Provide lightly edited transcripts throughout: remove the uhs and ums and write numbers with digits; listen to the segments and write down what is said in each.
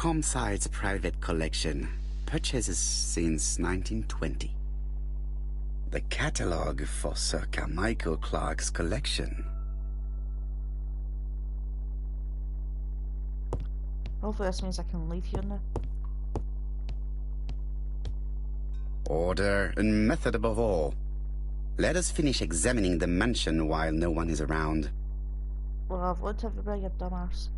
Comside's private collection, purchases since 1920. The catalogue for Sir Carmichael Clark's collection. Hopefully this means I can leave here now. Order and method above all. Let us finish examining the mansion while no one is around. Well, I've looked at everybody, you dumbass.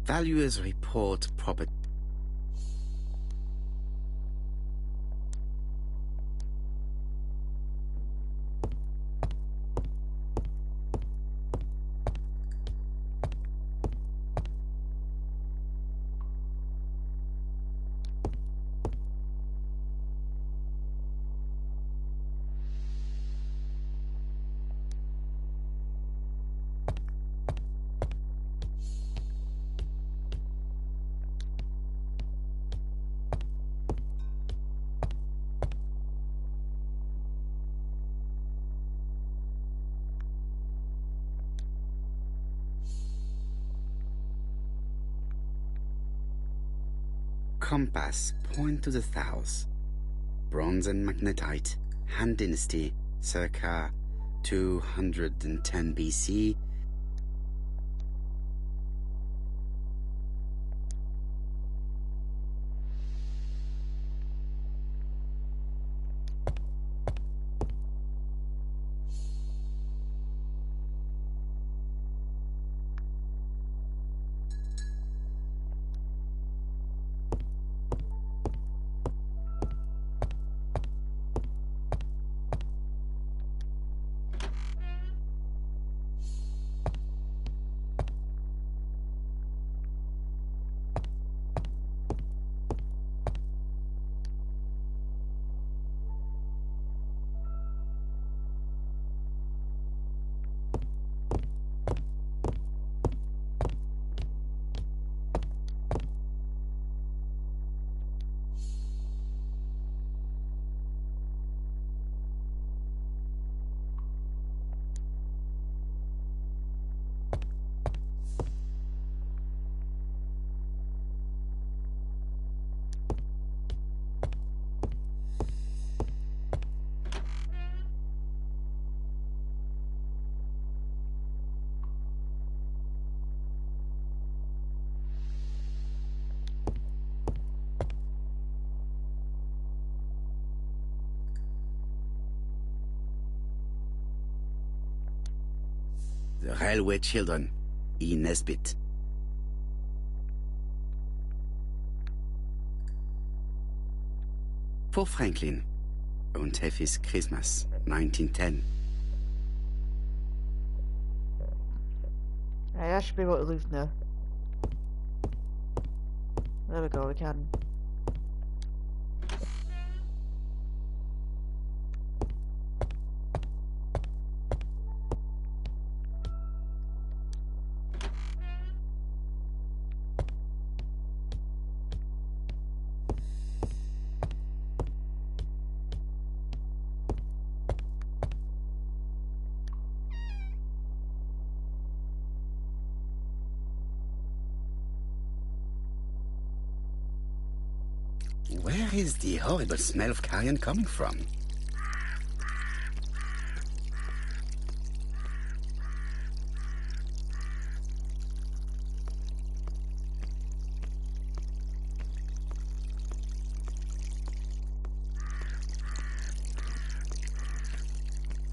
Valuers report property. Compass, point to the south. Bronze and magnetite, Han Dynasty, circa 210 BC. The Railway Children, E. Nesbitt. For Franklin, und Heffy's Christmas, 1910. Right, I should be able to leave now. There we go, we can. Where is the horrible smell of carrion coming from?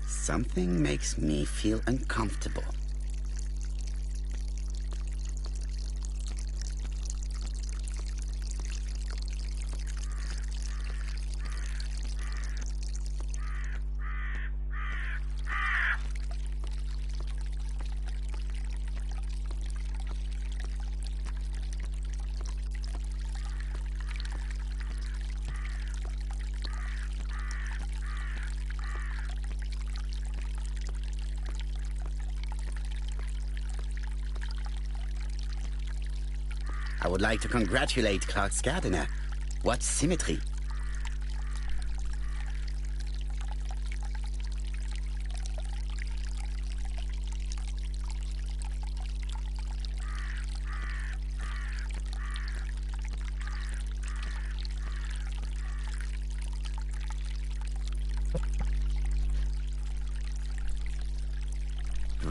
Something makes me feel uncomfortable. I would like to congratulate Clark's gardener. What symmetry.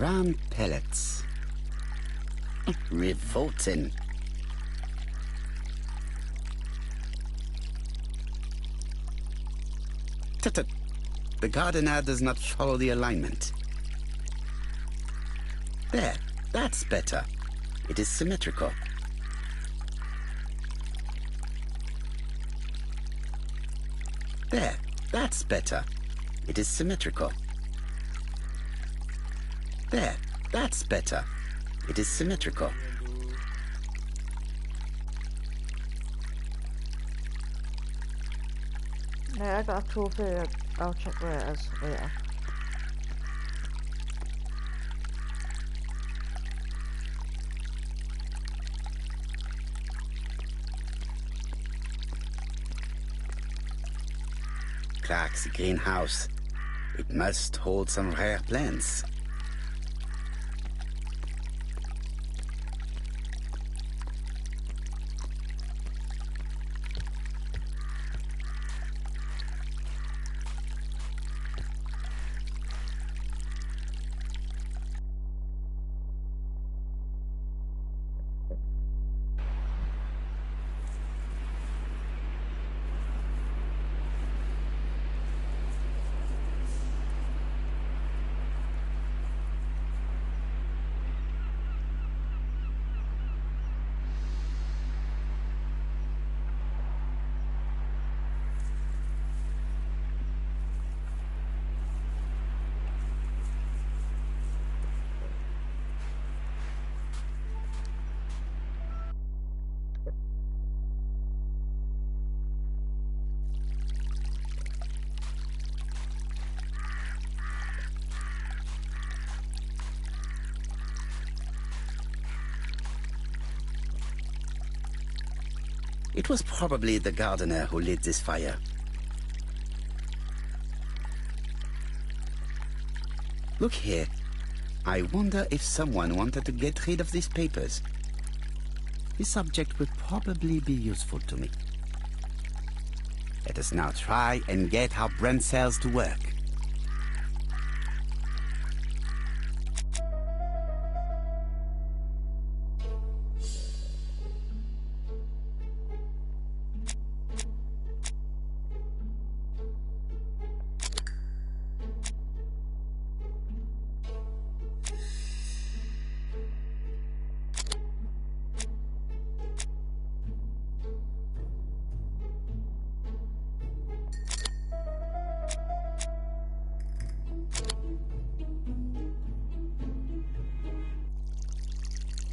Round pellets. Revolting. Tut-tut. The gardener does not follow the alignment. There, that's better. It is symmetrical. There, that's better. It is symmetrical. There, that's better. It is symmetrical. Yeah, I got a trophy. I'll check where it is later. Clark's greenhouse. It must hold some rare plants. It was probably the gardener who lit this fire. Look here. I wonder if someone wanted to get rid of these papers. This object will probably be useful to me. Let us now try and get our brain cells to work.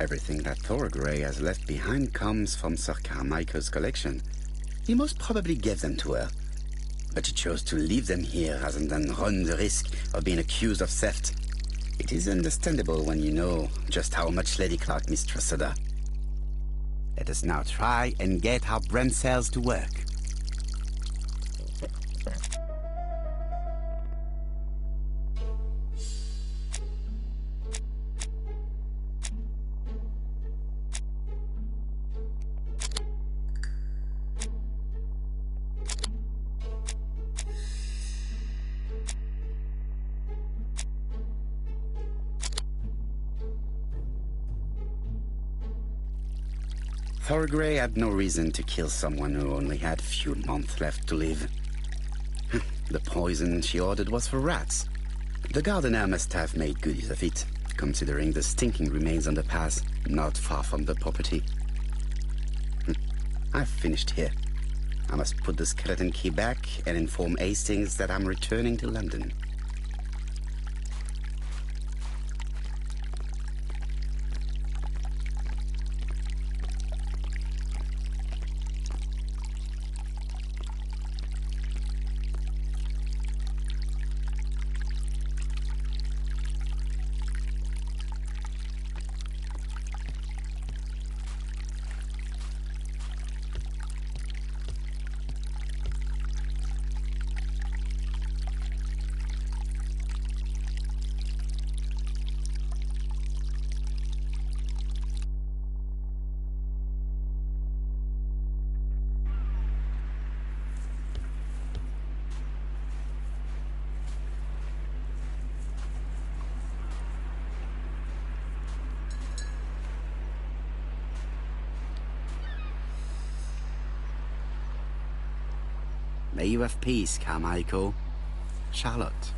Everything that Thorgray has left behind comes from Sir Carmichael's collection. He most probably gave them to her. But he chose to leave them here rather than run the risk of being accused of theft. It is understandable when you know just how much Lady Clark mistrusted her. Let us now try and get our brain cells to work. Thorgray had no reason to kill someone who only had a few months left to live. The poison she ordered was for rats. The gardener must have made good use of it, considering the stinking remains on the path not far from the property. I've finished here. I must put the skeleton key back and inform Hastings that I'm returning to London. May you have peace, Carmichael. Charlotte.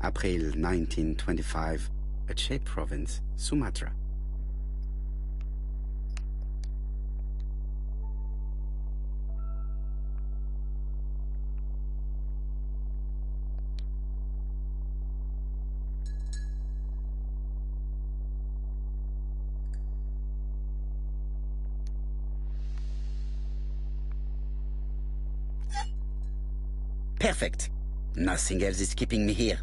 April 1925, Aceh Province, Sumatra. Perfect. Nothing else is keeping me here.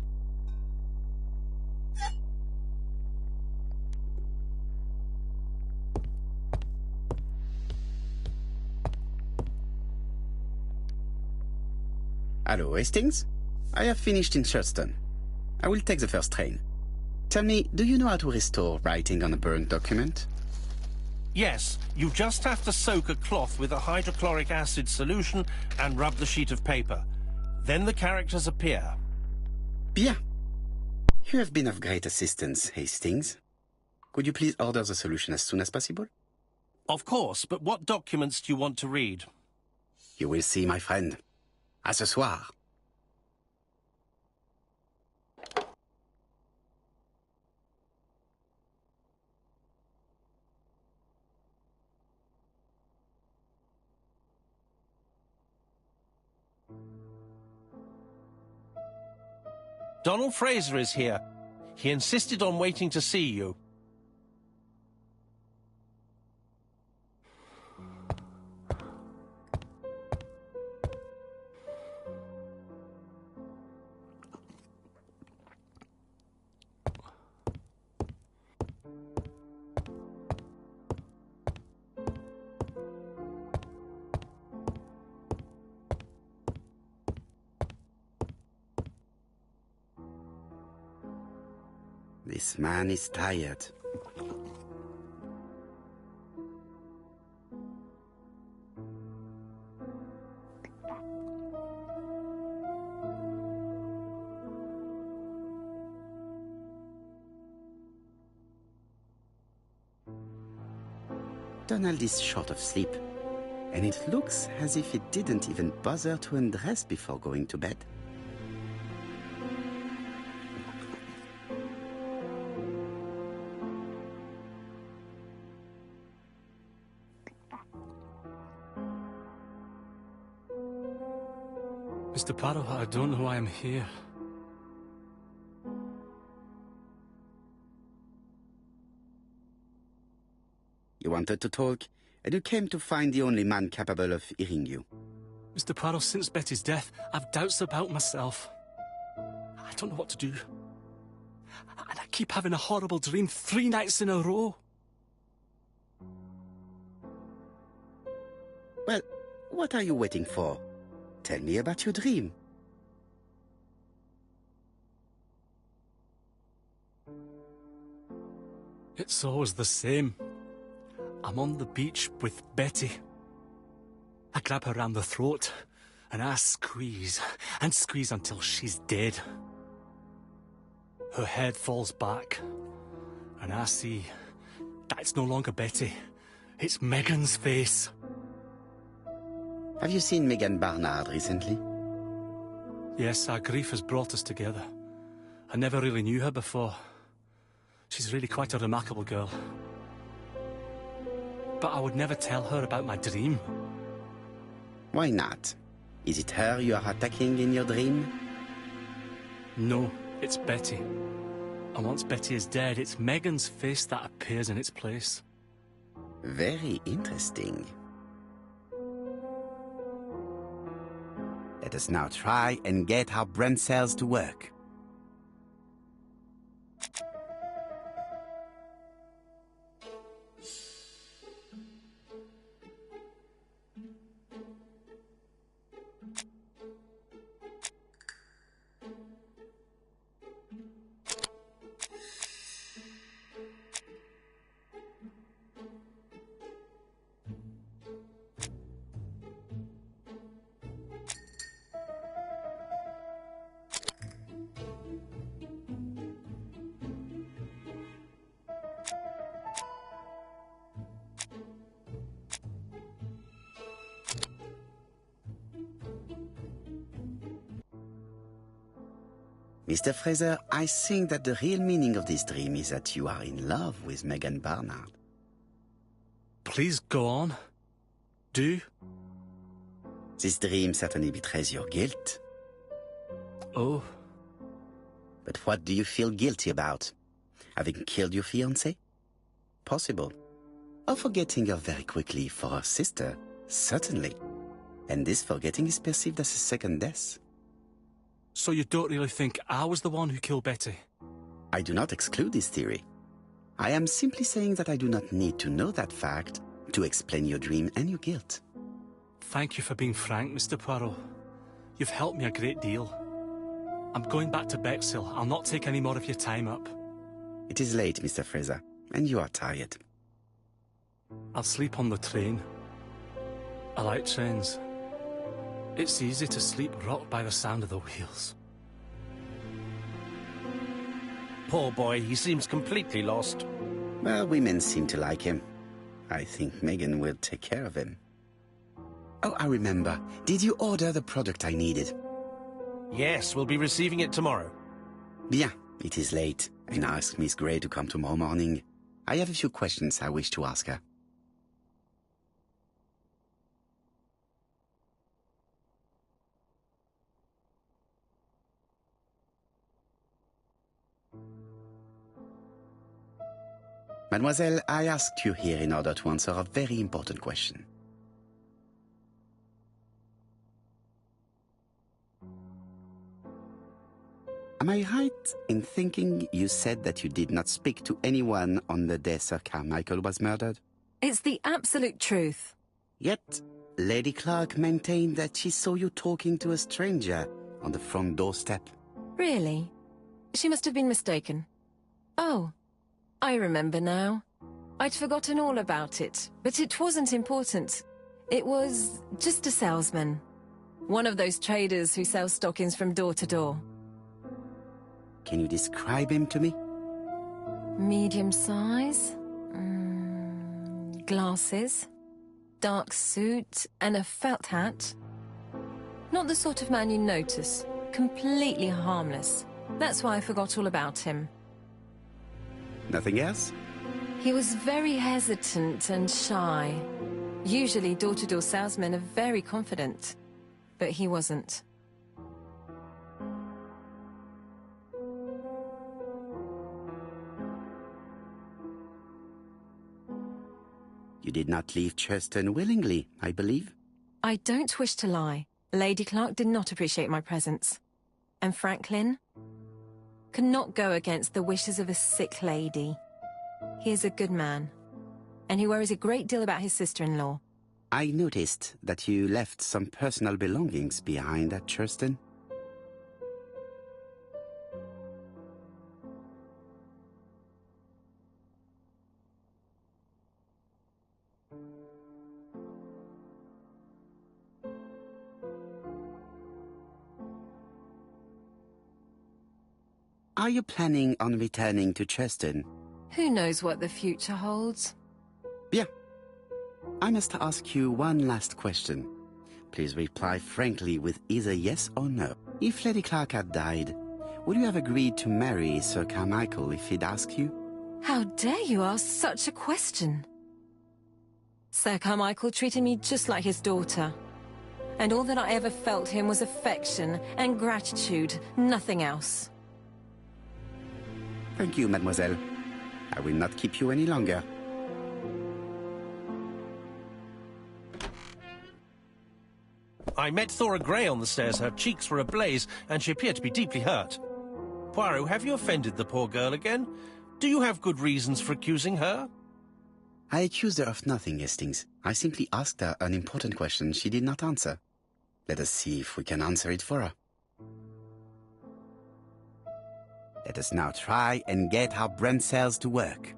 Hello, Hastings? I have finished in Shurston. I will take the first train. Tell me, do you know how to restore writing on a burned document? Yes, you just have to soak a cloth with a hydrochloric acid solution and rub the sheet of paper. Then the characters appear. Bien. You have been of great assistance, Hastings. Could you please order the solution as soon as possible? Of course, but what documents do you want to read? You will see, my friend. À ce soir. Donald Fraser is here. He insisted on waiting to see you. This man is tired. Donald is short of sleep, and it looks as if he didn't even bother to undress before going to bed. Mr. Parrow, I don't know why I'm here. You wanted to talk, and you came to find the only man capable of hearing you. Mr. Parrow, since Betty's death, I've doubts about myself. I don't know what to do. And I keep having a horrible dream 3 nights in a row. Well, what are you waiting for? Tell me about your dream. It's always the same. I'm on the beach with Betty. I grab her round the throat, and I squeeze, and squeeze until she's dead. Her head falls back, and I see that it's no longer Betty. It's Megan's face. Have you seen Megan Barnard recently? Yes, our grief has brought us together. I never really knew her before. She's really quite a remarkable girl. But I would never tell her about my dream. Why not? Is it her you are attacking in your dream? No, it's Betty. And once Betty is dead, it's Megan's face that appears in its place. Very interesting. Let us now try and get our brain cells to work. Mr. Fraser, I think that the real meaning of this dream is that you are in love with Megan Barnard. Please go on. Do. This dream certainly betrays your guilt. Oh. But what do you feel guilty about? Having killed your fiancé? Possible. Or forgetting her very quickly for her sister? Certainly. And this forgetting is perceived as a second death. So you don't really think I was the one who killed Betty? I do not exclude this theory. I am simply saying that I do not need to know that fact to explain your dream and your guilt. Thank you for being frank, Mr. Poirot. You've helped me a great deal. I'm going back to Bexhill. I'll not take any more of your time up. It is late, Mr. Fraser, and you are tired. I'll sleep on the train. I like trains. It's easy to sleep rocked by the sound of the wheels. Poor boy, he seems completely lost. Well, women seem to like him. I think Megan will take care of him. Oh, I remember. Did you order the product I needed? Yes, we'll be receiving it tomorrow. Bien, it is late, and I asked Miss Grey to come tomorrow morning. I have a few questions I wish to ask her. Mademoiselle, I asked you here in order to answer a very important question. Am I right in thinking you said that you did not speak to anyone on the day Sir Carmichael was murdered? It's the absolute truth. Yet, Lady Clark maintained that she saw you talking to a stranger on the front doorstep. Really? She must have been mistaken. Oh, I remember now. I'd forgotten all about it, but it wasn't important. It was just a salesman. One of those traders who sell stockings from door to door. Can you describe him to me? Medium size, glasses, dark suit, and a felt hat. Not the sort of man you notice. Completely harmless. That's why I forgot all about him. Nothing else? He was very hesitant and shy. Usually door-to-door salesmen are very confident, but he wasn't. You did not leave Churston willingly, I believe. I don't wish to lie. Lady Clark did not appreciate my presence. And Franklin could not go against the wishes of a sick lady. He is a good man, and he worries a great deal about his sister-in-law. I noticed that you left some personal belongings behind at Churston. Are you planning on returning to Churston? Who knows what the future holds? Bien. I must ask you one last question. Please reply frankly with either yes or no. If Lady Clark had died, would you have agreed to marry Sir Carmichael if he'd asked you? How dare you ask such a question? Sir Carmichael treated me just like his daughter. And all that I ever felt him was affection and gratitude, nothing else. Thank you, mademoiselle. I will not keep you any longer. I met Thora Grey on the stairs. Her cheeks were ablaze, and she appeared to be deeply hurt. Poirot, have you offended the poor girl again? Do you have good reasons for accusing her? I accused her of nothing, Hastings. I simply asked her an important question she did not answer. Let us see if we can answer it for her. Let us now try and get our brain cells to work.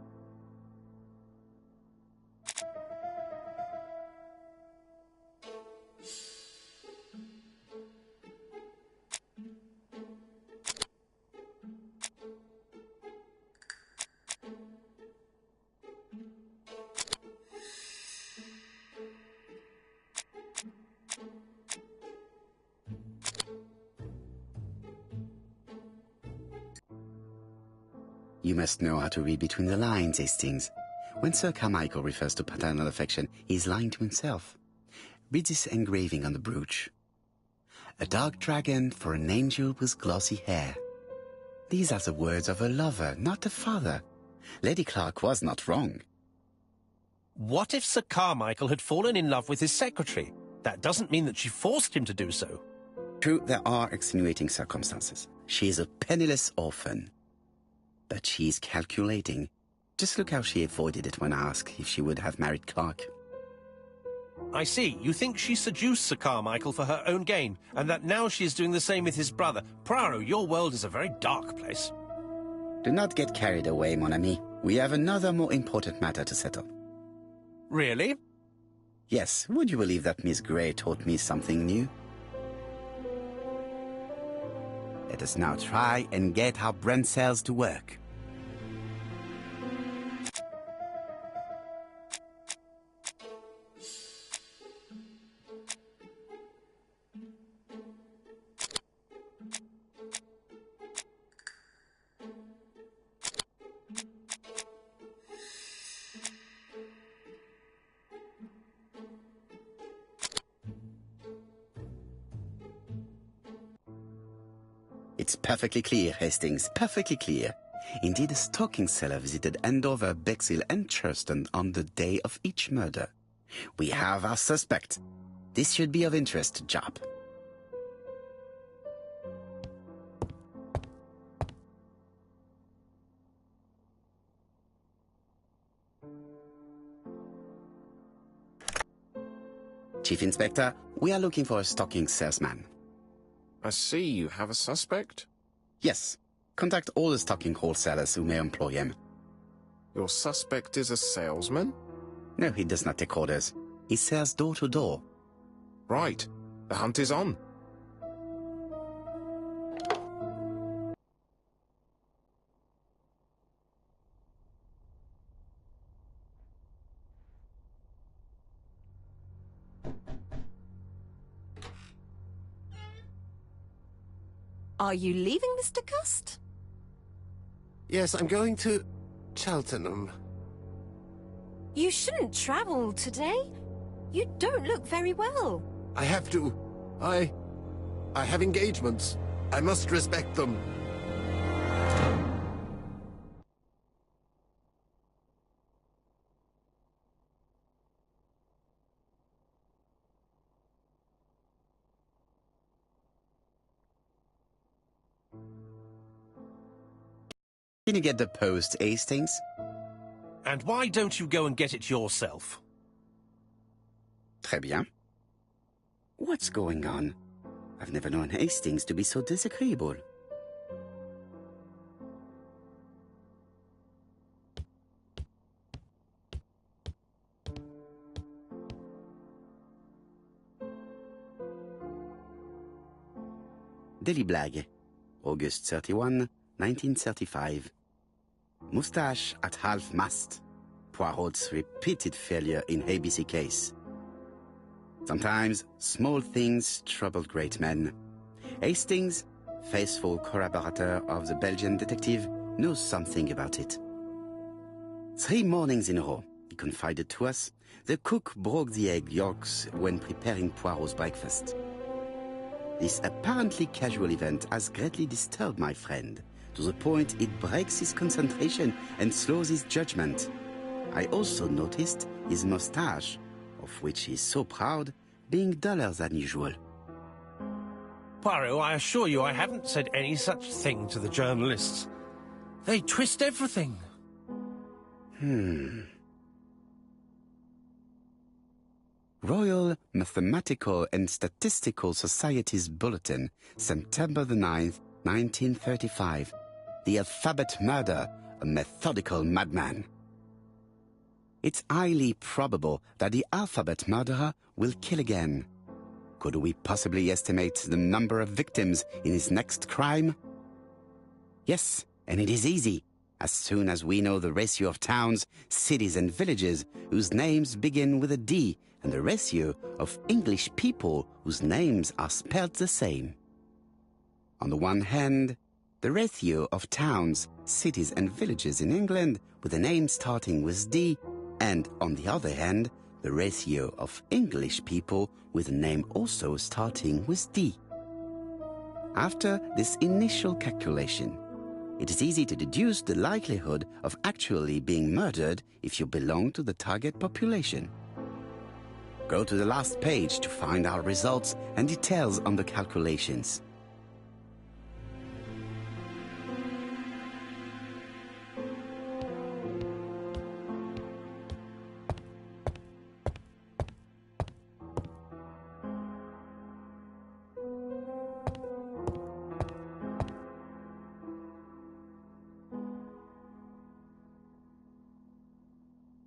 You must know how to read between the lines, Hastings. When Sir Carmichael refers to paternal affection, he is lying to himself. Read this engraving on the brooch. A dark dragon for an angel with glossy hair. These are the words of a lover, not a father. Lady Clark was not wrong. What if Sir Carmichael had fallen in love with his secretary? That doesn't mean that she forced him to do so. True, there are extenuating circumstances. She is a penniless orphan. But she's calculating. Just look how she avoided it when asked if she would have married Clark. I see. You think she seduced Sir Carmichael for her own gain, and that now she is doing the same with his brother. Poirot, your world is a very dark place. Do not get carried away, mon ami. We have another more important matter to settle. Really? Yes, would you believe that Miss Grey taught me something new? Let us now try and get our brain cells to work. It's perfectly clear, Hastings, perfectly clear. Indeed, a stalking seller visited Andover, Bexhill and Churston on the day of each murder. We have our suspect. This should be of interest, Jop. Chief Inspector, we are looking for a stalking salesman. I see you have a suspect. Yes. Contact all the stalking wholesalers who may employ him. Your suspect is a salesman? No, he does not take orders. He sells door to door. Right. The hunt is on. Are you leaving, Mr. Cust? Yes, I'm going to Cheltenham. You shouldn't travel today. You don't look very well. I have to. I have engagements. I must respect them. Can you get the post, Hastings? And why don't you go and get it yourself? Très bien. What's going on? I've never known Hastings to be so disagreeable. Daily Blag, August 31, 1935. Moustache at half-mast. Poirot's repeated failure in ABC case. Sometimes small things troubled great men. Hastings, faithful collaborator of the Belgian detective, knows something about it. 3 mornings in a row, he confided to us, the cook broke the egg yolks when preparing Poirot's breakfast. This apparently casual event has greatly disturbed my friend, to the point it breaks his concentration and slows his judgment. I also noticed his mustache, of which he is so proud, being duller than usual. Poirot, I assure you I haven't said any such thing to the journalists. They twist everything. Royal Mathematical and Statistical Society's Bulletin, September the 9th, 1935. The Alphabet Murder, a methodical madman. It's highly probable that the alphabet murderer will kill again. Could we possibly estimate the number of victims in his next crime? Yes, and it is easy. As soon as we know the ratio of towns, cities and villages whose names begin with a D and the ratio of English people whose names are spelled the same. On the one hand, the ratio of towns, cities and villages in England with a name starting with D, and on the other hand, the ratio of English people with a name also starting with D. After this initial calculation, it is easy to deduce the likelihood of actually being murdered if you belong to the target population. Go to the last page to find our results and details on the calculations.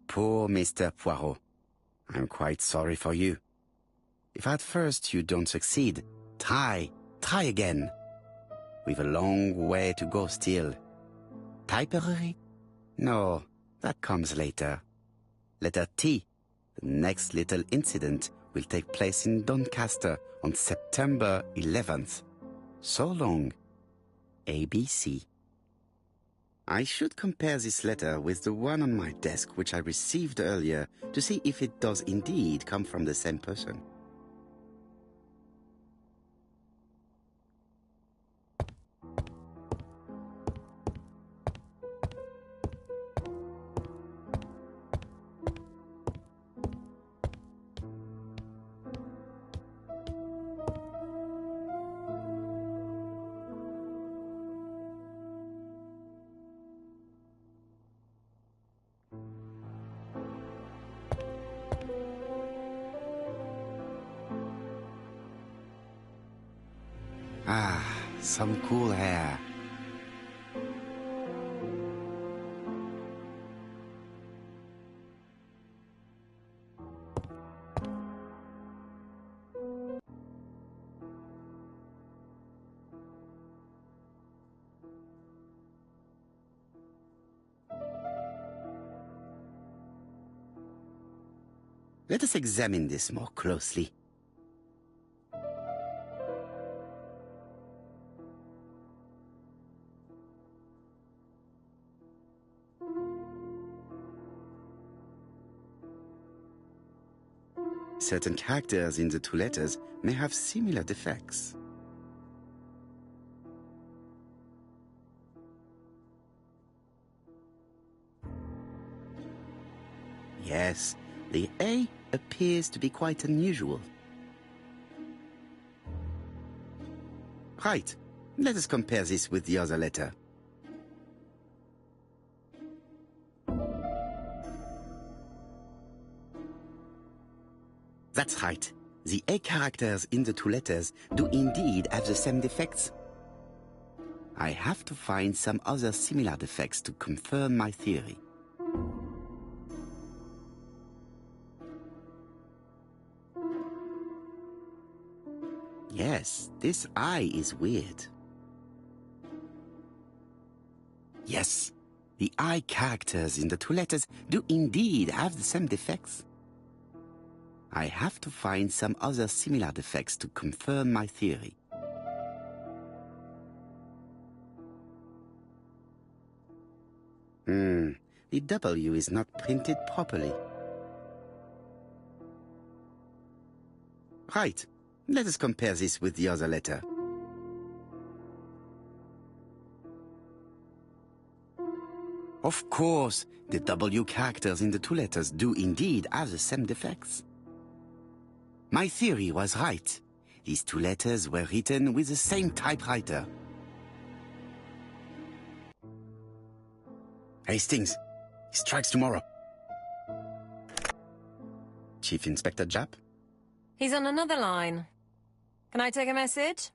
Poor Mr. Poirot. I'm quite sorry for you. If at first you don't succeed, try again. We've a long way to go still. Typery? No, that comes later. Letter T. The next little incident will take place in Doncaster on September 11th. So long. ABC. I should compare this letter with the one on my desk which I received earlier to see if it does indeed come from the same person. Ah, some cool hair. Let us examine this more closely. Certain characters in the two letters may have similar defects. Yes, the A appears to be quite unusual. Right, let us compare this with the other letter. That's right. The A characters in the two letters do indeed have the same defects. I have to find some other similar defects to confirm my theory. Yes, this I is weird. Yes, the I characters in the two letters do indeed have the same defects. I have to find some other similar defects to confirm my theory. The W is not printed properly. Right. Let us compare this with the other letter. Of course, the W characters in the two letters do indeed have the same defects. My theory was right. These two letters were written with the same typewriter. Hastings, he strikes tomorrow. Chief Inspector Japp? He's on another line. Can I take a message?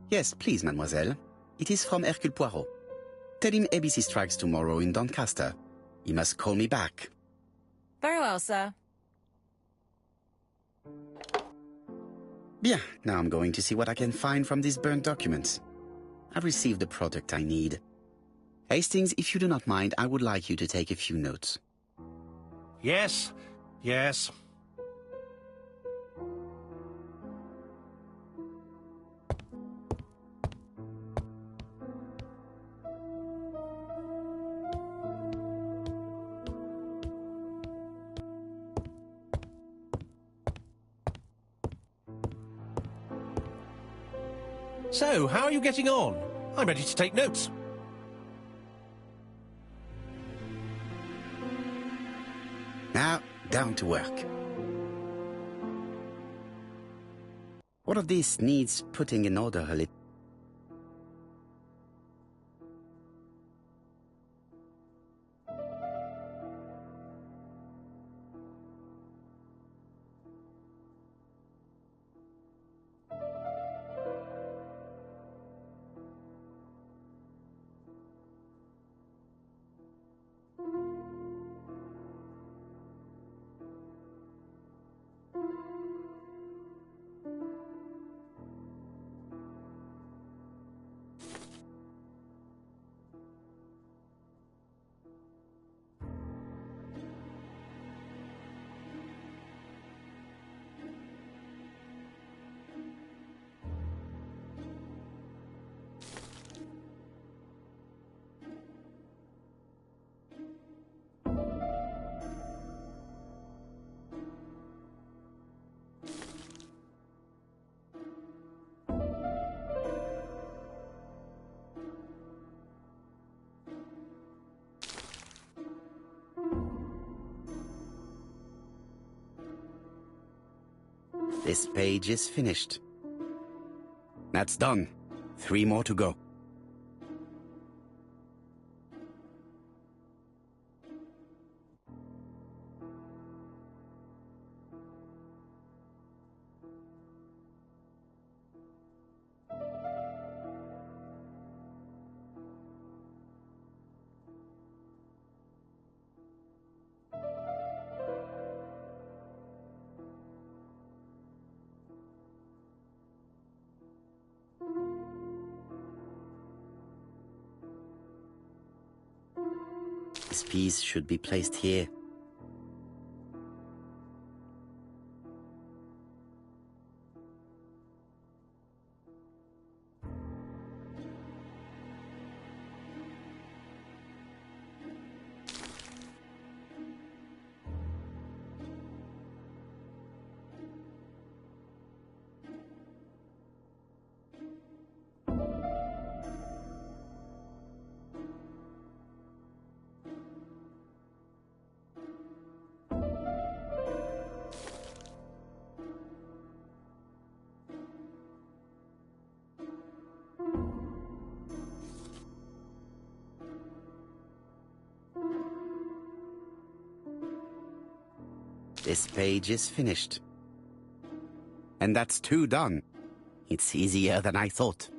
Yes, please, mademoiselle. It is from Hercule Poirot. Tell him ABC strikes tomorrow in Doncaster. He must call me back. Very well, sir. Bien, now I'm going to see what I can find from these burnt documents. I've received the product I need. Hastings, if you do not mind, I would like you to take a few notes. Yes, yes. So, how are you getting on? I'm ready to take notes. Now, down to work. All of this needs putting in order a little. This page is finished. That's done. 3 more to go. This piece should be placed here. This page is finished. And that's 2 done. It's easier than I thought.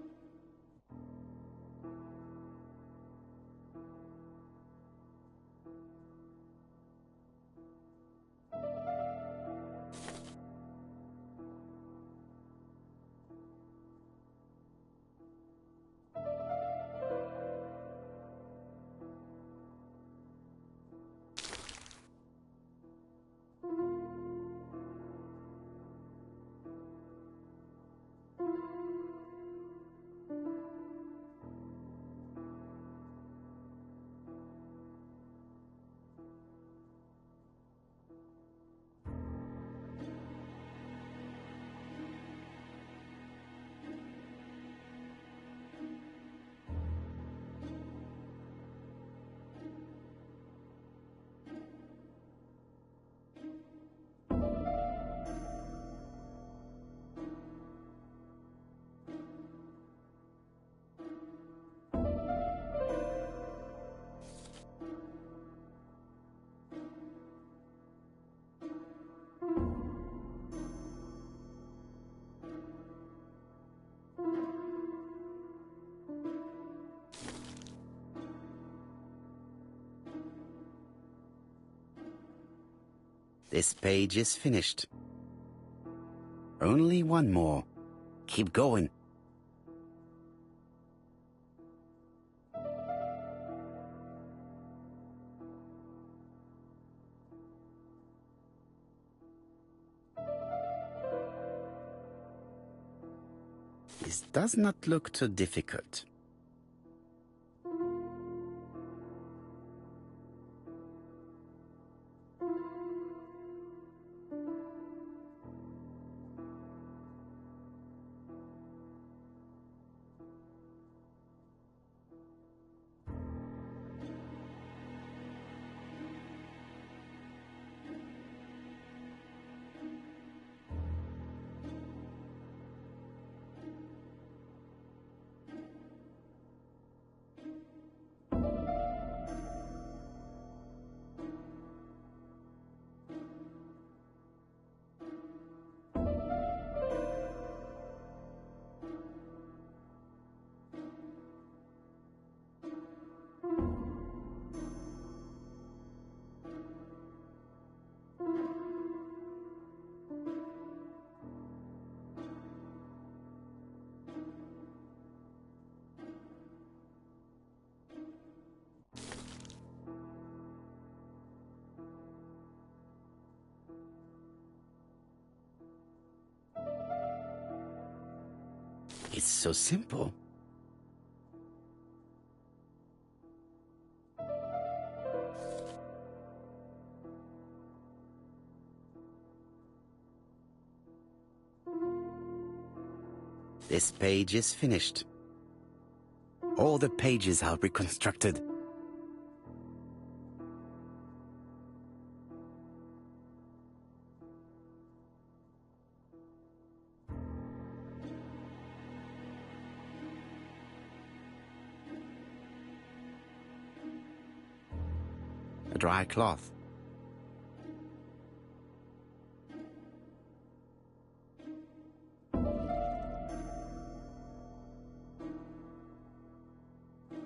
This page is finished. Only one more. Keep going. This does not look too difficult. It's so simple. This page is finished. All the pages are reconstructed. A dry cloth.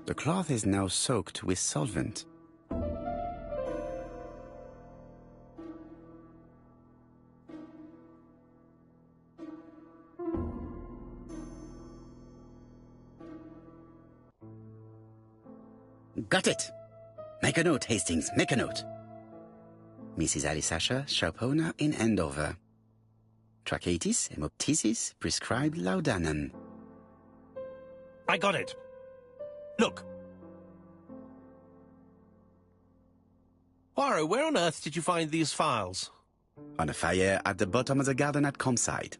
The cloth is now soaked with solvent. Got it! Make a note, Hastings, make a note. Mrs. Alice Asher, shop owner in Andover. Tracheitis, hemoptysis, prescribed laudanum. I got it. Look. Poirot, where on earth did you find these files? On a fire at the bottom of the garden at campsite.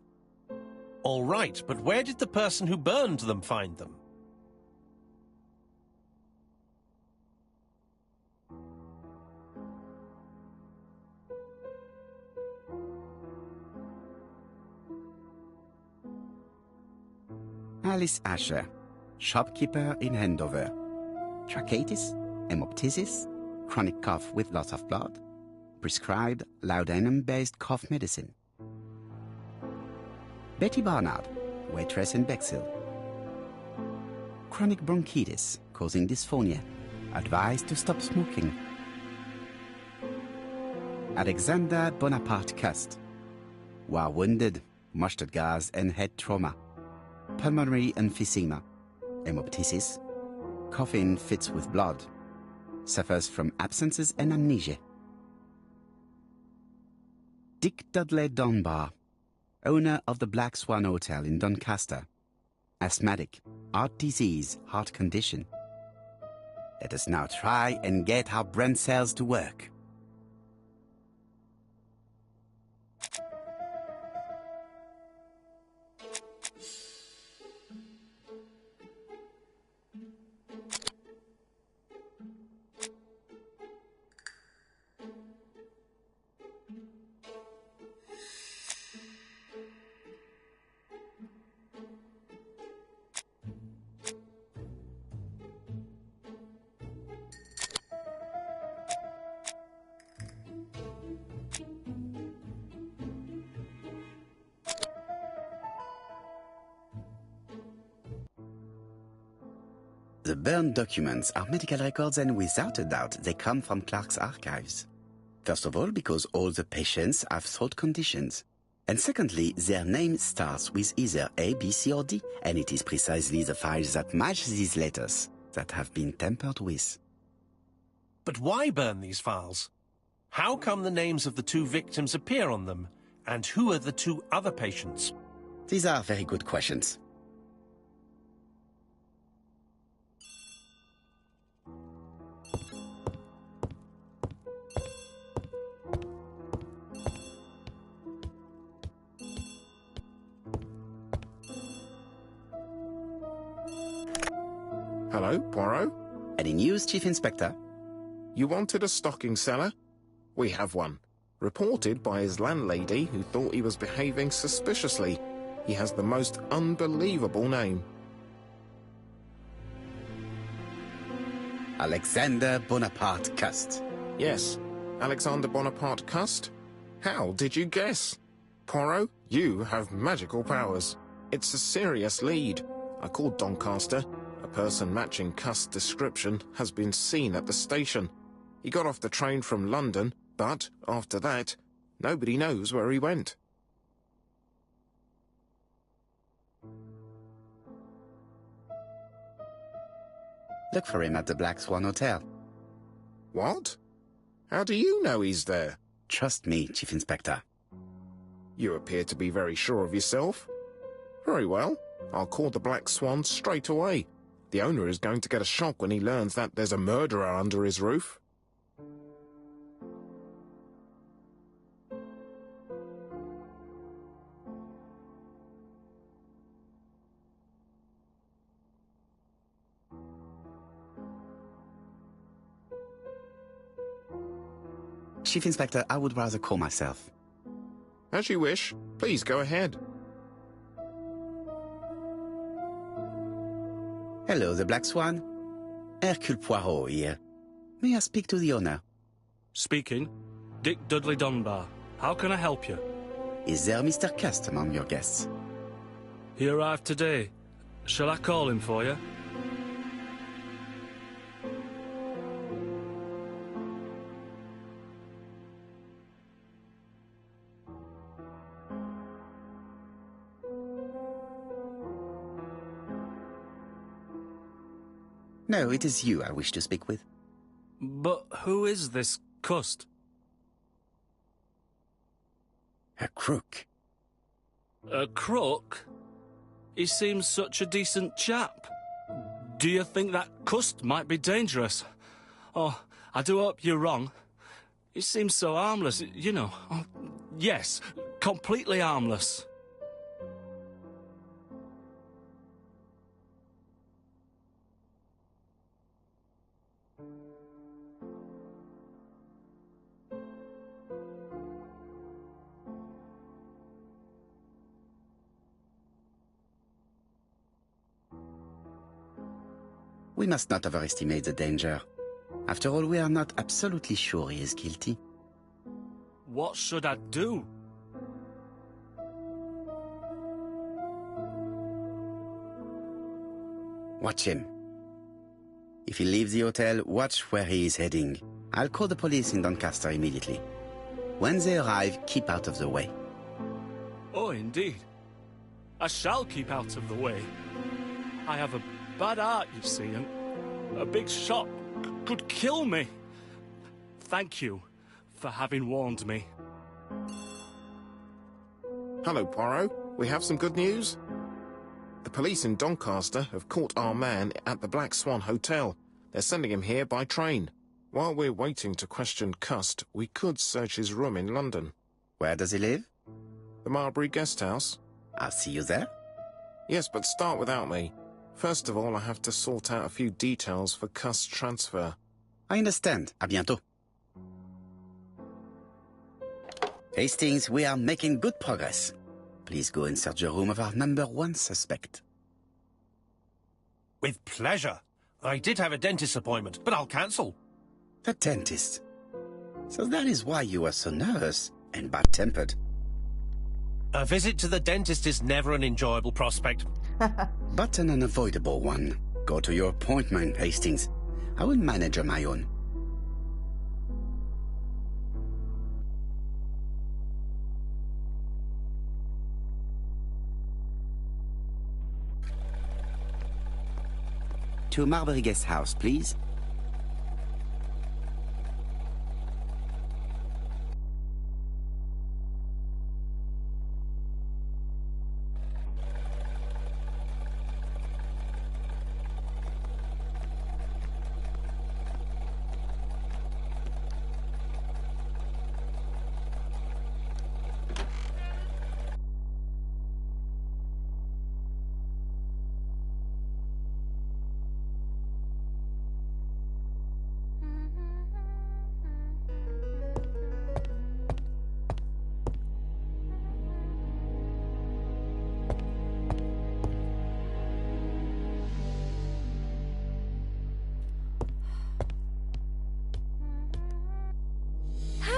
All right, but where did the person who burned them find them? Alice Asher, shopkeeper in Andover. Tracheitis, hemoptysis, chronic cough with loss of blood. Prescribed laudanum-based cough medicine. Betty Barnard, waitress in Bexhill. Chronic bronchitis, causing dysphonia. Advised to stop smoking. Alexander Bonaparte Cust. War wounded, mustard gas and head trauma. Pulmonary emphysema. Hemoptysis. Coughing fits with blood. Suffers from absences and amnesia. Dick Dudley Dunbar, owner of the Black Swan Hotel in Doncaster. Asthmatic, heart disease, heart condition. Let us now try and get our brain cells to work. The burned documents are medical records, and without a doubt they come from Clark's archives. First of all, because all the patients have throat conditions. And secondly, their name starts with either A, B, C, or D, and it is precisely the files that match these letters that have been tampered with. But why burn these files? How come the names of the 2 victims appear on them? And who are the 2 other patients? These are very good questions. Hello, Poirot? Any news, Chief Inspector? You wanted a stocking seller? We have one. Reported by his landlady, who thought he was behaving suspiciously. He has the most unbelievable name. Alexander Bonaparte Cust. Yes, Alexander Bonaparte Cust? How did you guess? Poirot, you have magical powers. It's a serious lead. I called Doncaster. A person matching Cust's description has been seen at the station. He got off the train from London, but after that, nobody knows where he went. Look for him at the Black Swan Hotel. What? How do you know he's there? Trust me, Chief Inspector. You appear to be very sure of yourself. Very well. I'll call the Black Swan straight away. The owner is going to get a shock when he learns that there's a murderer under his roof. Chief Inspector, I would rather call myself. As you wish. Please go ahead. Hello, the Black Swan. Hercule Poirot here. May I speak to the owner? Speaking. Dick Dudley Dunbar. How can I help you? Is there Mr. Cust among your guests? He arrived today. Shall I call him for you? No, it is you I wish to speak with. But who is this Cust? A crook. A crook? He seems such a decent chap. Do you think that Cust might be dangerous? Oh, I do hope you're wrong. He seems so harmless, you know. Oh, yes, completely harmless. We must not overestimate the danger. After all, we are not absolutely sure he is guilty. What should I do? Watch him. If he leaves the hotel, watch where he is heading. I'll call the police in Doncaster immediately. When they arrive, keep out of the way. Oh, indeed. I shall keep out of the way. I have a bad heart, you see, and a big shot could kill me. Thank you for having warned me. Hello, Poirot. We have some good news. The police in Doncaster have caught our man at the Black Swan Hotel. They're sending him here by train. While we're waiting to question Cust, we could search his room in London. Where does he live? The Marbury Guest House. I'll see you there. Yes, but start without me. First of all, I have to sort out a few details for Cust's transfer. I understand. À bientôt. Hastings, we are making good progress. Please go and search the room of our #1 suspect. With pleasure. I did have a dentist appointment, but I'll cancel. The dentist. So that is why you are so nervous and bad-tempered. A visit to the dentist is never an enjoyable prospect. But an unavoidable one. Go to your appointment, Hastings. I will manage on my own. To Marbury Guest House, please.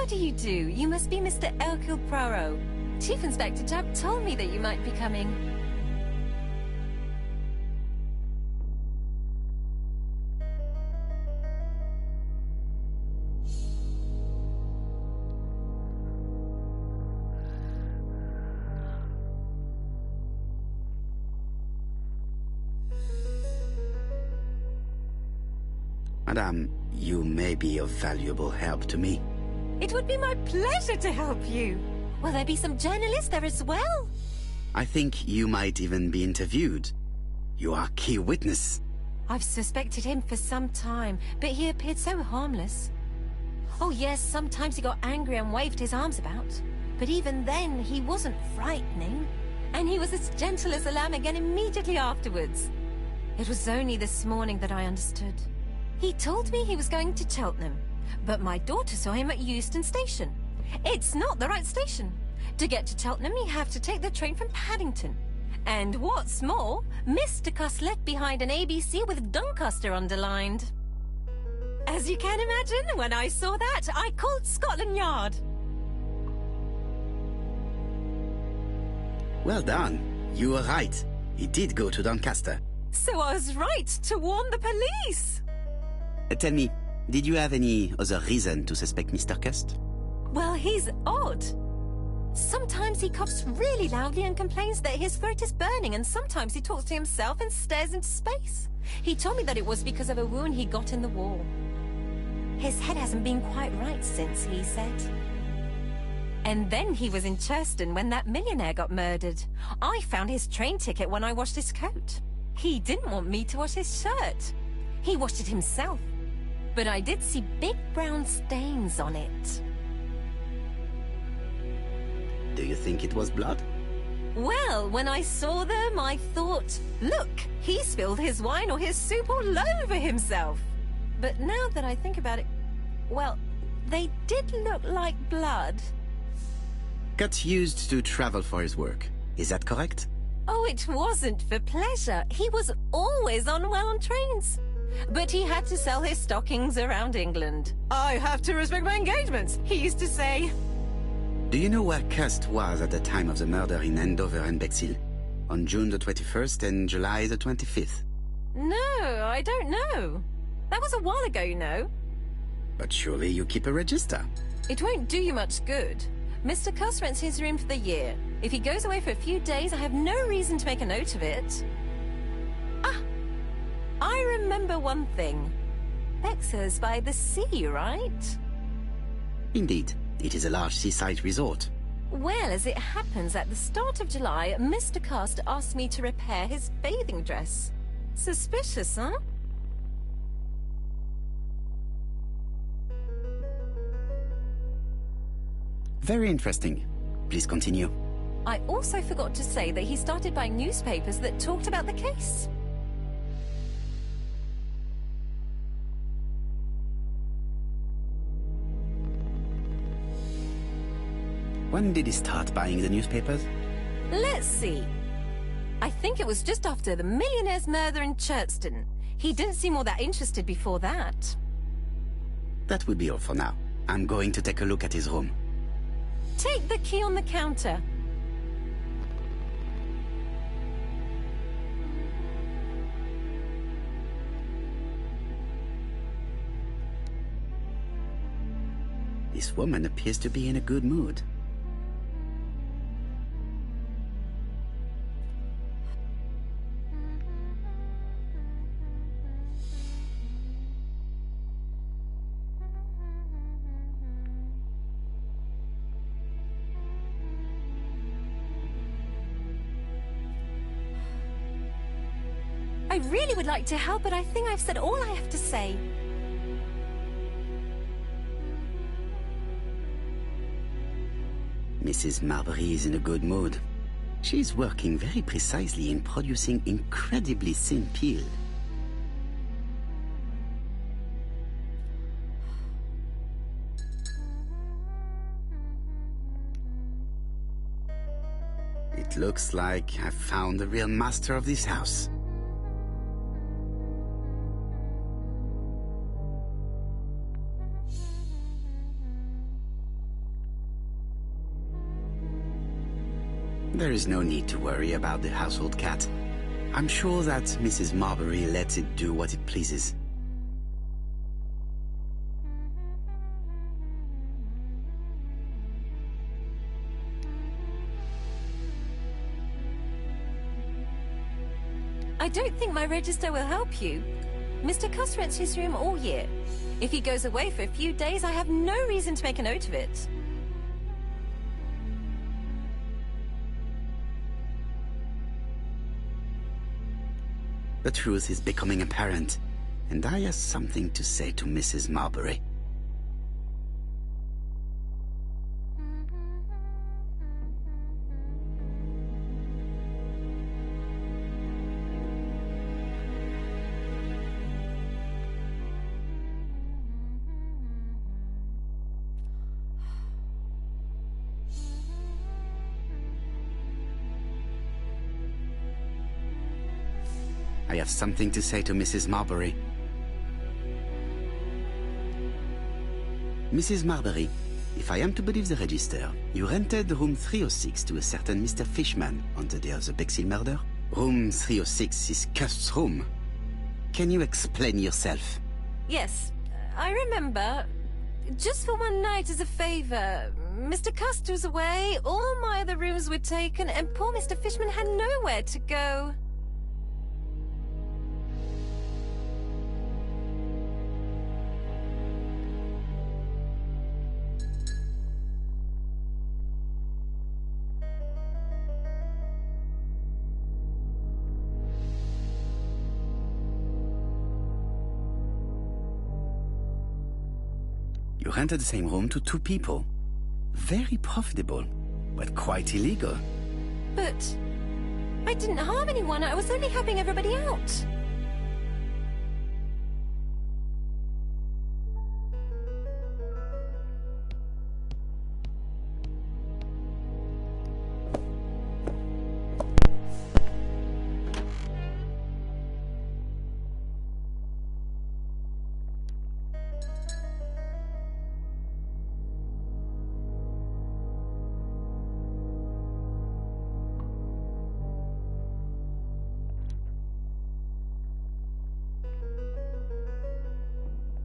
How do you do? You must be Mr. Hercule Poirot. Chief Inspector Tapp told me that you might be coming. Madame, you may be of valuable help to me. It would be my pleasure to help you. Will there be some journalists there as well? I think you might even be interviewed. You are key witness. I've suspected him for some time, but he appeared so harmless. Oh yes, sometimes he got angry and waved his arms about. But even then, he wasn't frightening. And he was as gentle as a lamb again immediately afterwards. It was only this morning that I understood. He told me he was going to Cheltenham, but my daughter saw him at Euston Station. It's not the right station. To get to Cheltenham, you have to take the train from Paddington. And what's more, Mr. Cust left behind an ABC with Doncaster underlined. As you can imagine, when I saw that, I called Scotland Yard. Well done. You were right. He did go to Doncaster. So I was right to warn the police. Tell me, did you have any other reason to suspect Mr. Cust? Well, he's odd. Sometimes he coughs really loudly and complains that his throat is burning, and sometimes he talks to himself and stares into space. He told me that it was because of a wound he got in the wall. His head hasn't been quite right since, he said. And then he was in Churston when that millionaire got murdered. I found his train ticket when I washed his coat. He didn't want me to wash his shirt. He washed it himself. But I did see big brown stains on it. Do you think it was blood? Well, when I saw them, I thought, look, he spilled his wine or his soup all over himself. But now that I think about it, well, they did look like blood. Cust used to travel for his work. Is that correct? Oh, it wasn't for pleasure. He was always unwell on trains. But he had to sell his stockings around England. I have to respect my engagements, he used to say. Do you know where Cust was at the time of the murder in Andover and Bexhill? On June the 21st and July the 25th? No, I don't know. That was a while ago, you know. But surely you keep a register. It won't do you much good. Mr. Cust rents his room for the year. If he goes away for a few days, I have no reason to make a note of it. Ah! I remember one thing. Bexhill's by the sea, right? Indeed. It is a large seaside resort. Well, as it happens, at the start of July, Mr. Cust asked me to repair his bathing dress. Suspicious, huh? Very interesting. Please continue. I also forgot to say that he started buying newspapers that talked about the case. When did he start buying the newspapers? Let's see. I think it was just after the millionaire's murder in Churston. He didn't seem all that interested before that. That will be all for now. I'm going to take a look at his room. Take the key on the counter. This woman appears to be in a good mood. I really would like to help, but I think I've said all I have to say. Mrs. Marbury is in a good mood. She's working very precisely in producing incredibly thin peel. It looks like I've found the real master of this house. There is no need to worry about the household cat. I'm sure that Mrs. Marbury lets it do what it pleases. I don't think my register will help you. Mr. Cust rents his room all year. If he goes away for a few days, I have no reason to make a note of it. The truth is becoming apparent, and I have something to say to Mrs. Marbury. I have something to say to Mrs. Marbury. Mrs. Marbury, if I am to believe the register, you rented room 306 to a certain Mr. Fishman on the day of the Bexhill murder? Room 306 is Cust's room. Can you explain yourself? Yes, I remember. Just for one night as a favor. Mr. Cust was away, all my other rooms were taken, and poor Mr. Fishman had nowhere to go. You rented the same room to two people. Very profitable, but quite illegal. But I didn't harm anyone. I was only helping everybody out.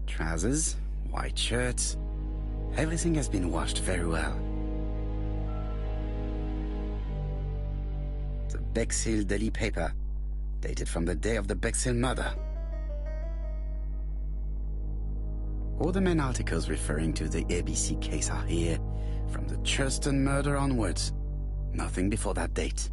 Trousers, white shirts. Everything has been washed very well. The Bexhill Daily paper, dated from the day of the Bexhill murder. All the main articles referring to the ABC case are here, from the Churston murder onwards. Nothing before that date.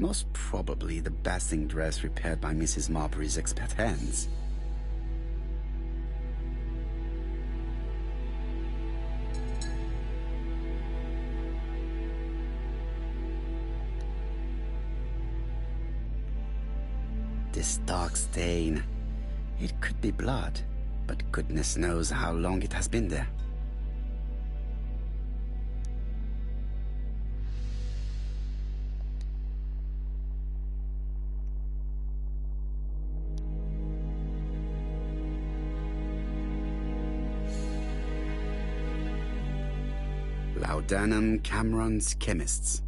Most probably the basting dress repaired by Mrs. Marbury's expert hands. This dark stain. It could be blood, but goodness knows how long it has been there. Laudanum Cameron's Chemists.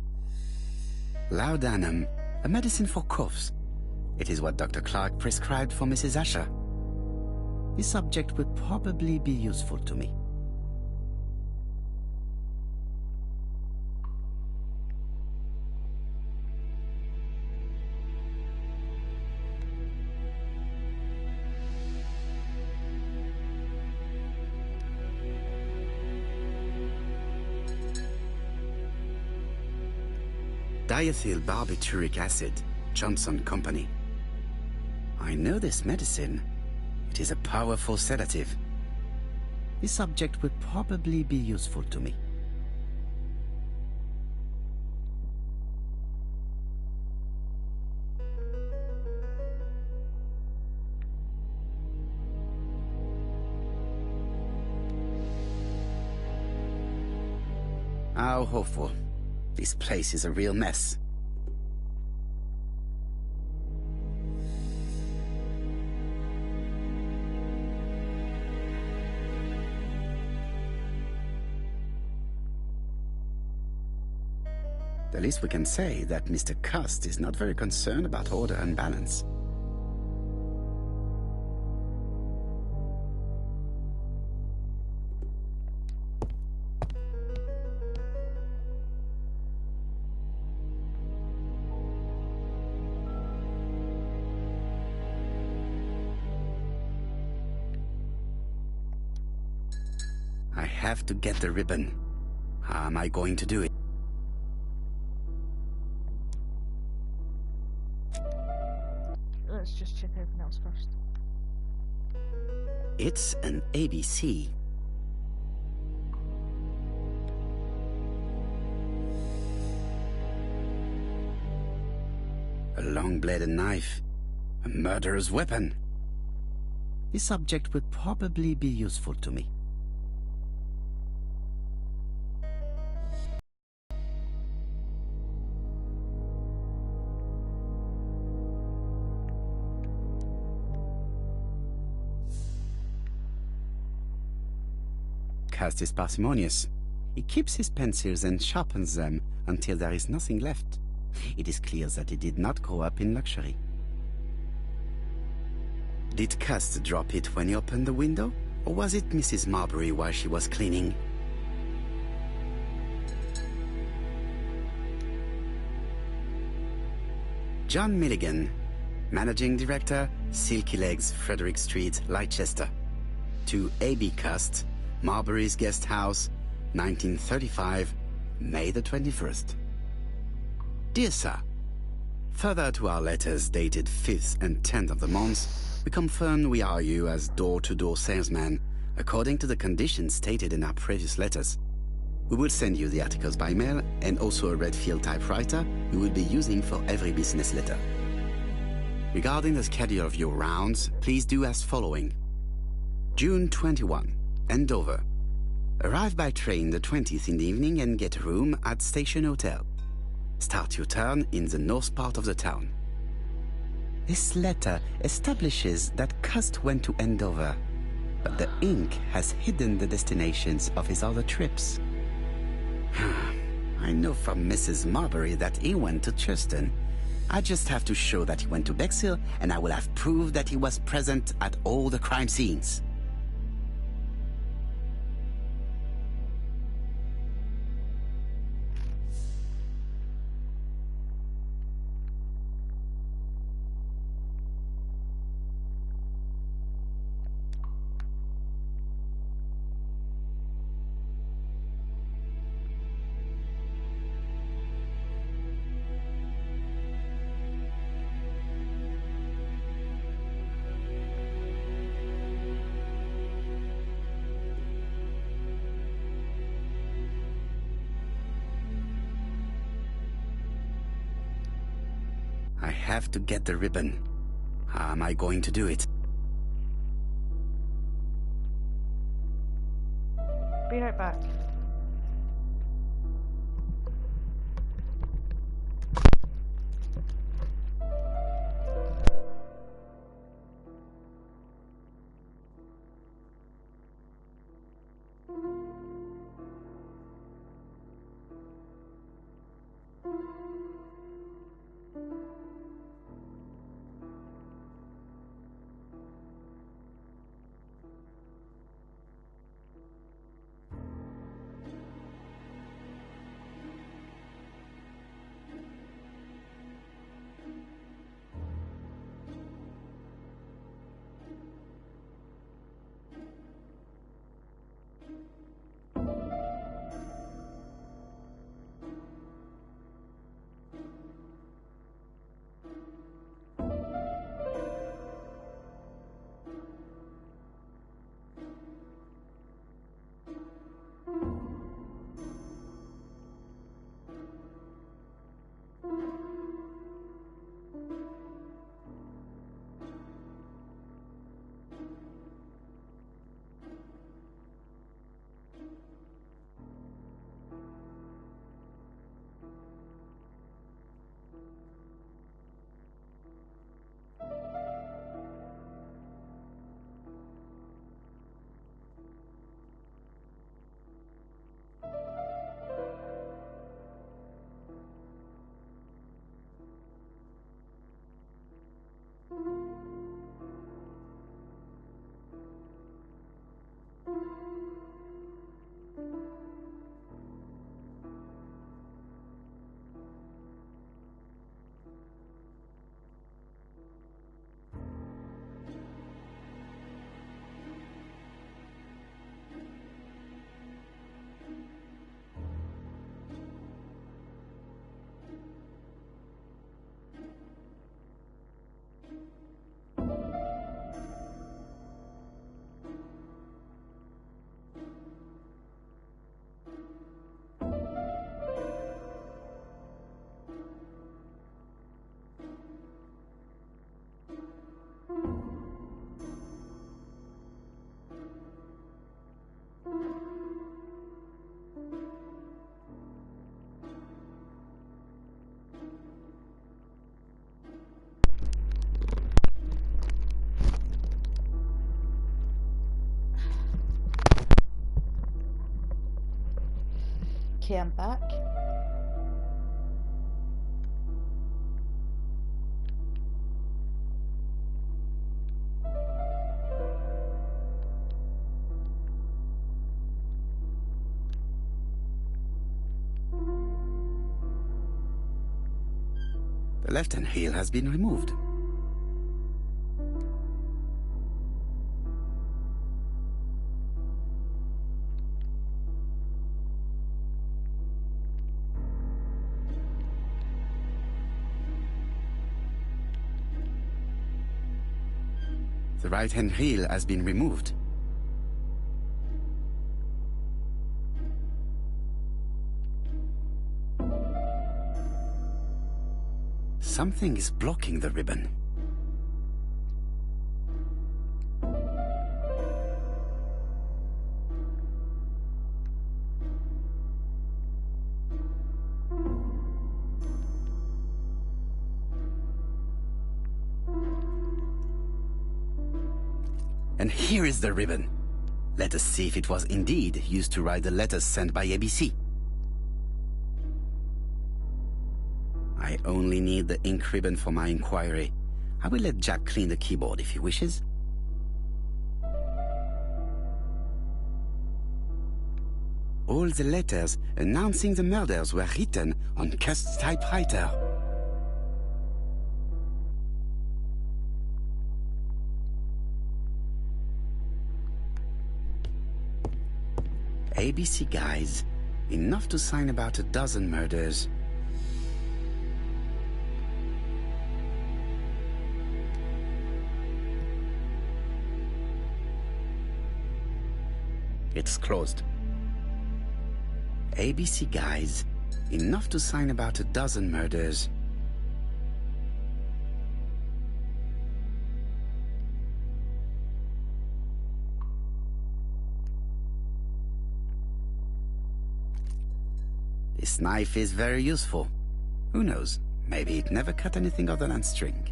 Laudanum, a medicine for coughs. It is what Dr. Clark prescribed for Mrs. Asher. This subject will probably be useful to me. Diethyl barbituric acid, Johnson Company. I know this medicine. It is a powerful sedative. This subject would probably be useful to me. How hopeful. This place is a real mess. The least we can say that Mr. Cust is not very concerned about order and balance. I have to get the ribbon. How am I going to do it? Let's just check everything else first. It's an ABC. A long-bladed knife. A murderer's weapon. This subject would probably be useful to me. Cust is parsimonious. He keeps his pencils and sharpens them until there is nothing left. It is clear that he did not grow up in luxury. Did Cust drop it when he opened the window? Or was it Mrs. Marbury while she was cleaning? John Milligan, Managing Director, Silky Legs, Frederick Street, Leicester. To A.B. Cust, Marbury's Guest House, 1935, May the 21st. Dear Sir, further to our letters dated 5th and 10th of the month, we confirm we are you as door-to-door salesman, according to the conditions stated in our previous letters. We will send you the articles by mail and also a Redfield typewriter we will be using for every business letter. Regarding the schedule of your rounds, please do as following. June 21. Andover. Arrive by train the 20th in the evening and get a room at Station Hotel. Start your turn in the north part of the town. This letter establishes that Cust went to Andover, but the ink has hidden the destinations of his other trips. I know from Mrs. Marbury that he went to Churston. I just have to show that he went to Bexhill, and I will have proved that he was present at all the crime scenes. I have to get the ribbon. How am I going to do it? Be right back. Okay, I'm back. The left-hand heel has been removed. The right-hand heel has been removed. Something is blocking the ribbon. And here is the ribbon. Let us see if it was indeed used to write the letters sent by ABC. I only need the ink ribbon for my inquiry. I will let Jack clean the keyboard if he wishes. All the letters announcing the murders were written on Cust's typewriter. ABC guys, enough to sign about a dozen murders. It's closed. ABC guys, enough to sign about a dozen murders. This knife is very useful. Who knows, maybe it never cut anything other than string.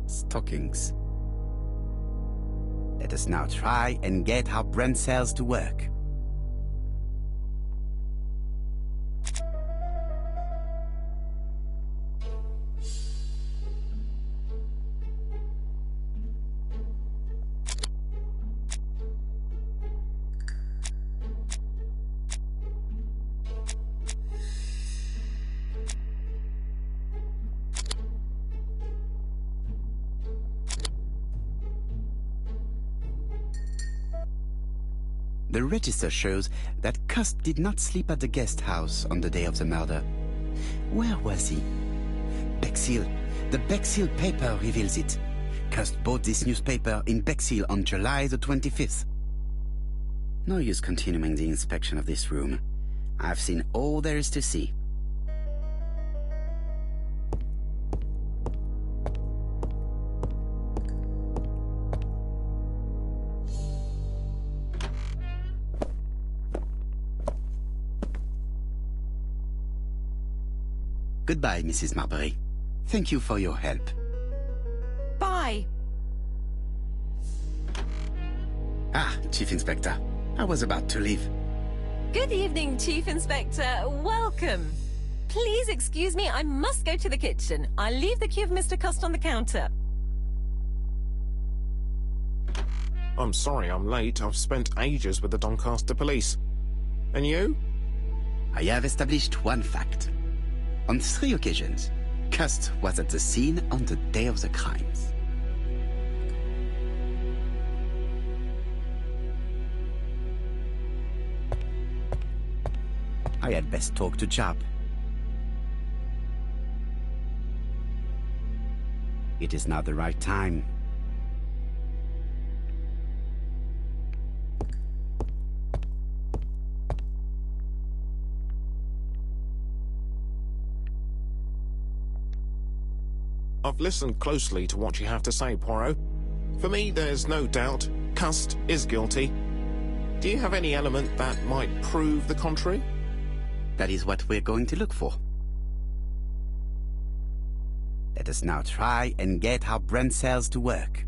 Stockings. Let us now try and get our brain cells to work. The register shows that Cust did not sleep at the guest house on the day of the murder. Where was he? Bexhill. The Bexhill paper reveals it. Cust bought this newspaper in Bexhill on July the 25th. No use continuing the inspection of this room. I've seen all there is to see. Goodbye, Mrs. Marbury. Thank you for your help. Bye. Ah, Chief Inspector. I was about to leave. Good evening, Chief Inspector. Welcome. Please excuse me, I must go to the kitchen. I'll leave the key of Mr. Cust on the counter. I'm sorry I'm late. I've spent ages with the Doncaster police. And you? I have established one fact. On 3 occasions, Cust was at the scene on the day of the crimes. I had best talk to Jap. It is now the right time. I've listened closely to what you have to say, Poirot. For me, there's no doubt Cust is guilty. Do you have any element that might prove the contrary? That is what we're going to look for. Let us now try and get our brain cells to work.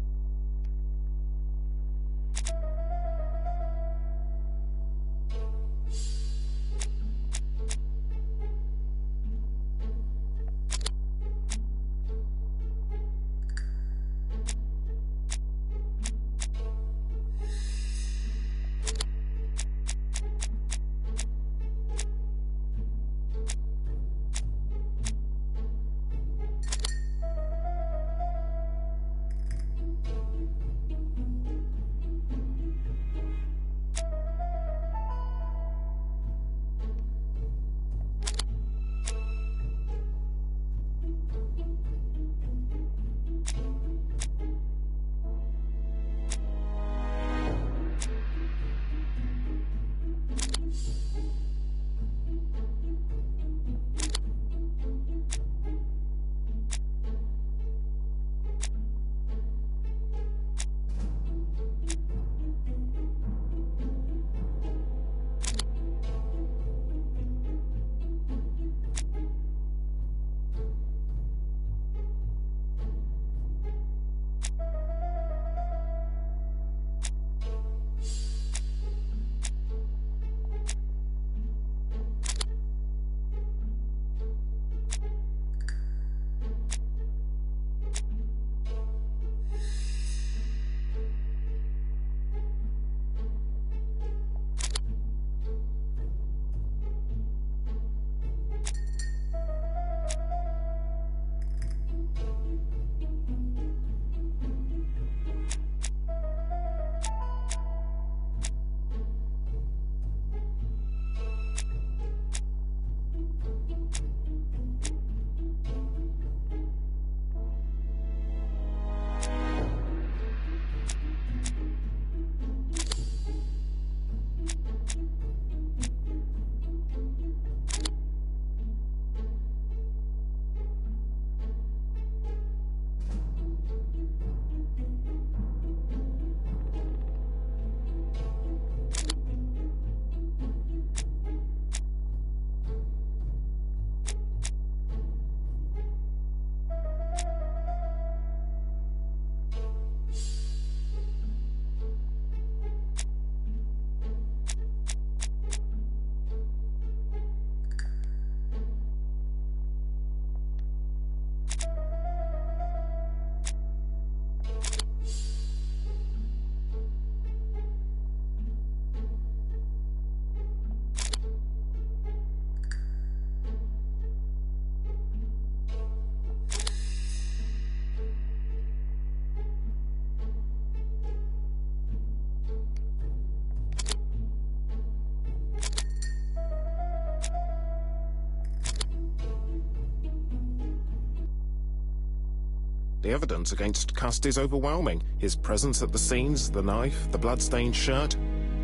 The evidence against Cust is overwhelming. His presence at the scenes, the knife, the blood-stained shirt,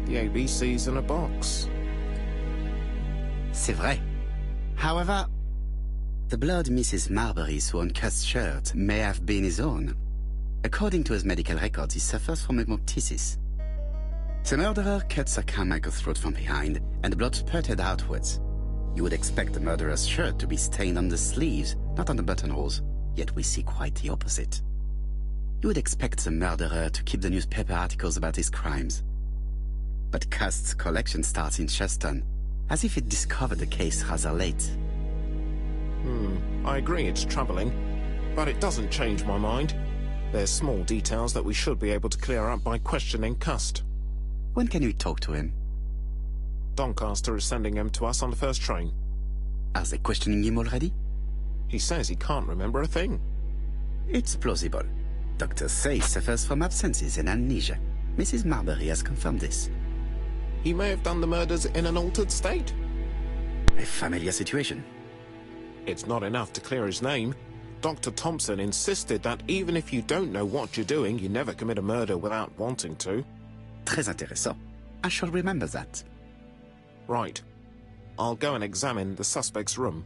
the ABCs in a box. C'est vrai. However, the blood Mrs. Marbury saw on Cust's shirt may have been his own. According to his medical records, he suffers from hemoptysis. The murderer cut Sir Carmichael's throat from behind, and the blood spurted outwards. You would expect the murderer's shirt to be stained on the sleeves, not on the buttonholes, yet we see quite the opposite. You would expect the murderer to keep the newspaper articles about his crimes. But Cust's collection starts in Cheston, as if it discovered the case rather late. I agree it's troubling, but it doesn't change my mind. There's small details that we should be able to clear up by questioning Cust. When can we talk to him? Doncaster is sending him to us on the first train. Are they questioning him already? He says he can't remember a thing. It's plausible. Doctors say he suffers from absences and amnesia. Mrs. Marbury has confirmed this. He may have done the murders in an altered state. A familiar situation. It's not enough to clear his name. Dr. Thompson insisted that even if you don't know what you're doing, you never commit a murder without wanting to. Très intéressant. I shall remember that. Right. I'll go and examine the suspect's room.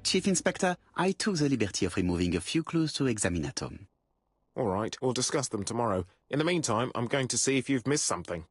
Chief Inspector, I took the liberty of removing a few clues to Examinatum. All right, we'll discuss them tomorrow. In the meantime, I'm going to see if you've missed something.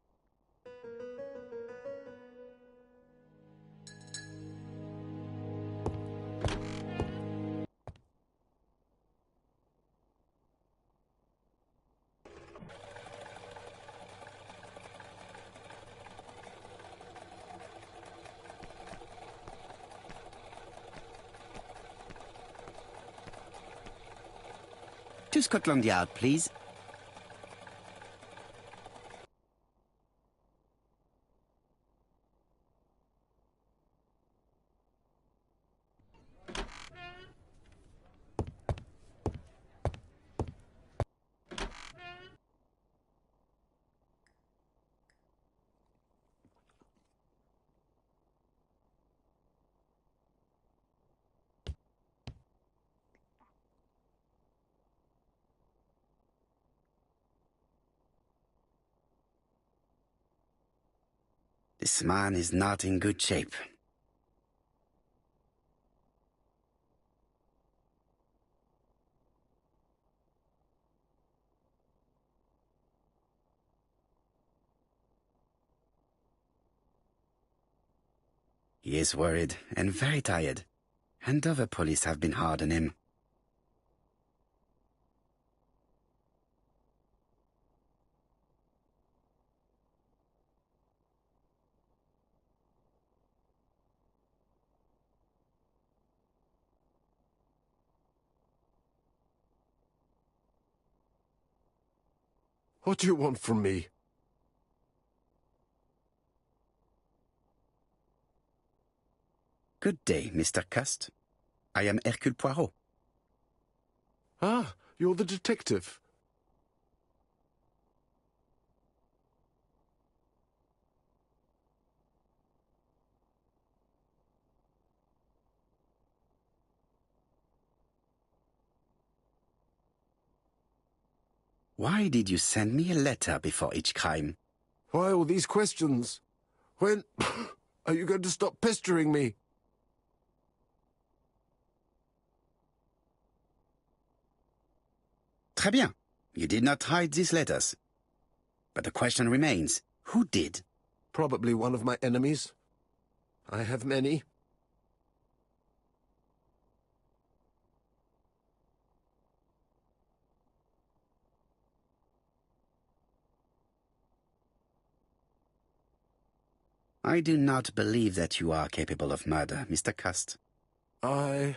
To Scotland Yard, please. This man is not in good shape. He is worried and very tired, and other police have been hard on him. What do you want from me? Good day, Mr. Cust. I am Hercule Poirot. Ah, you're the detective. Why did you send me a letter before each crime? Why all these questions? When are you going to stop pestering me? Très bien. You did not hide these letters. But the question remains, who did? Probably one of my enemies. I have many. I do not believe that you are capable of murder, Mr. Cust. I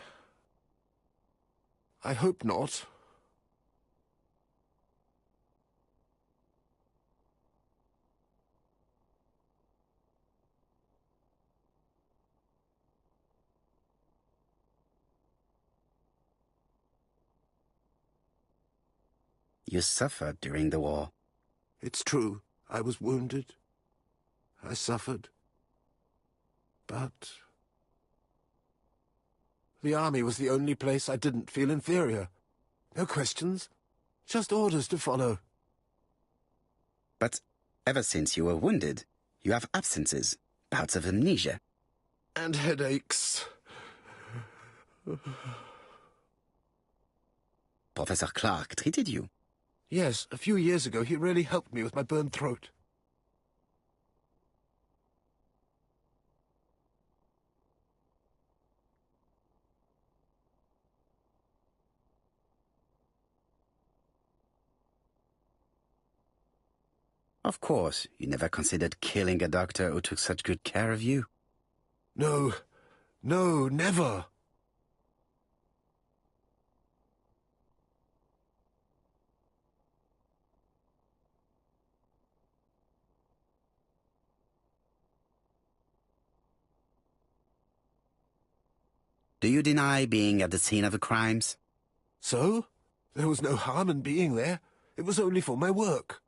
hope not. You suffered during the war. It's true. I was wounded. I suffered. But the army was the only place I didn't feel inferior. No questions. Just orders to follow. But ever since you were wounded, you have absences, bouts of amnesia. And headaches. Professor Clark treated you. Yes, a few years ago he really helped me with my burned throat. Of course, you never considered killing a doctor who took such good care of you. No, never. Do you deny being at the scene of the crimes? So? There was no harm in being there. It was only for my work.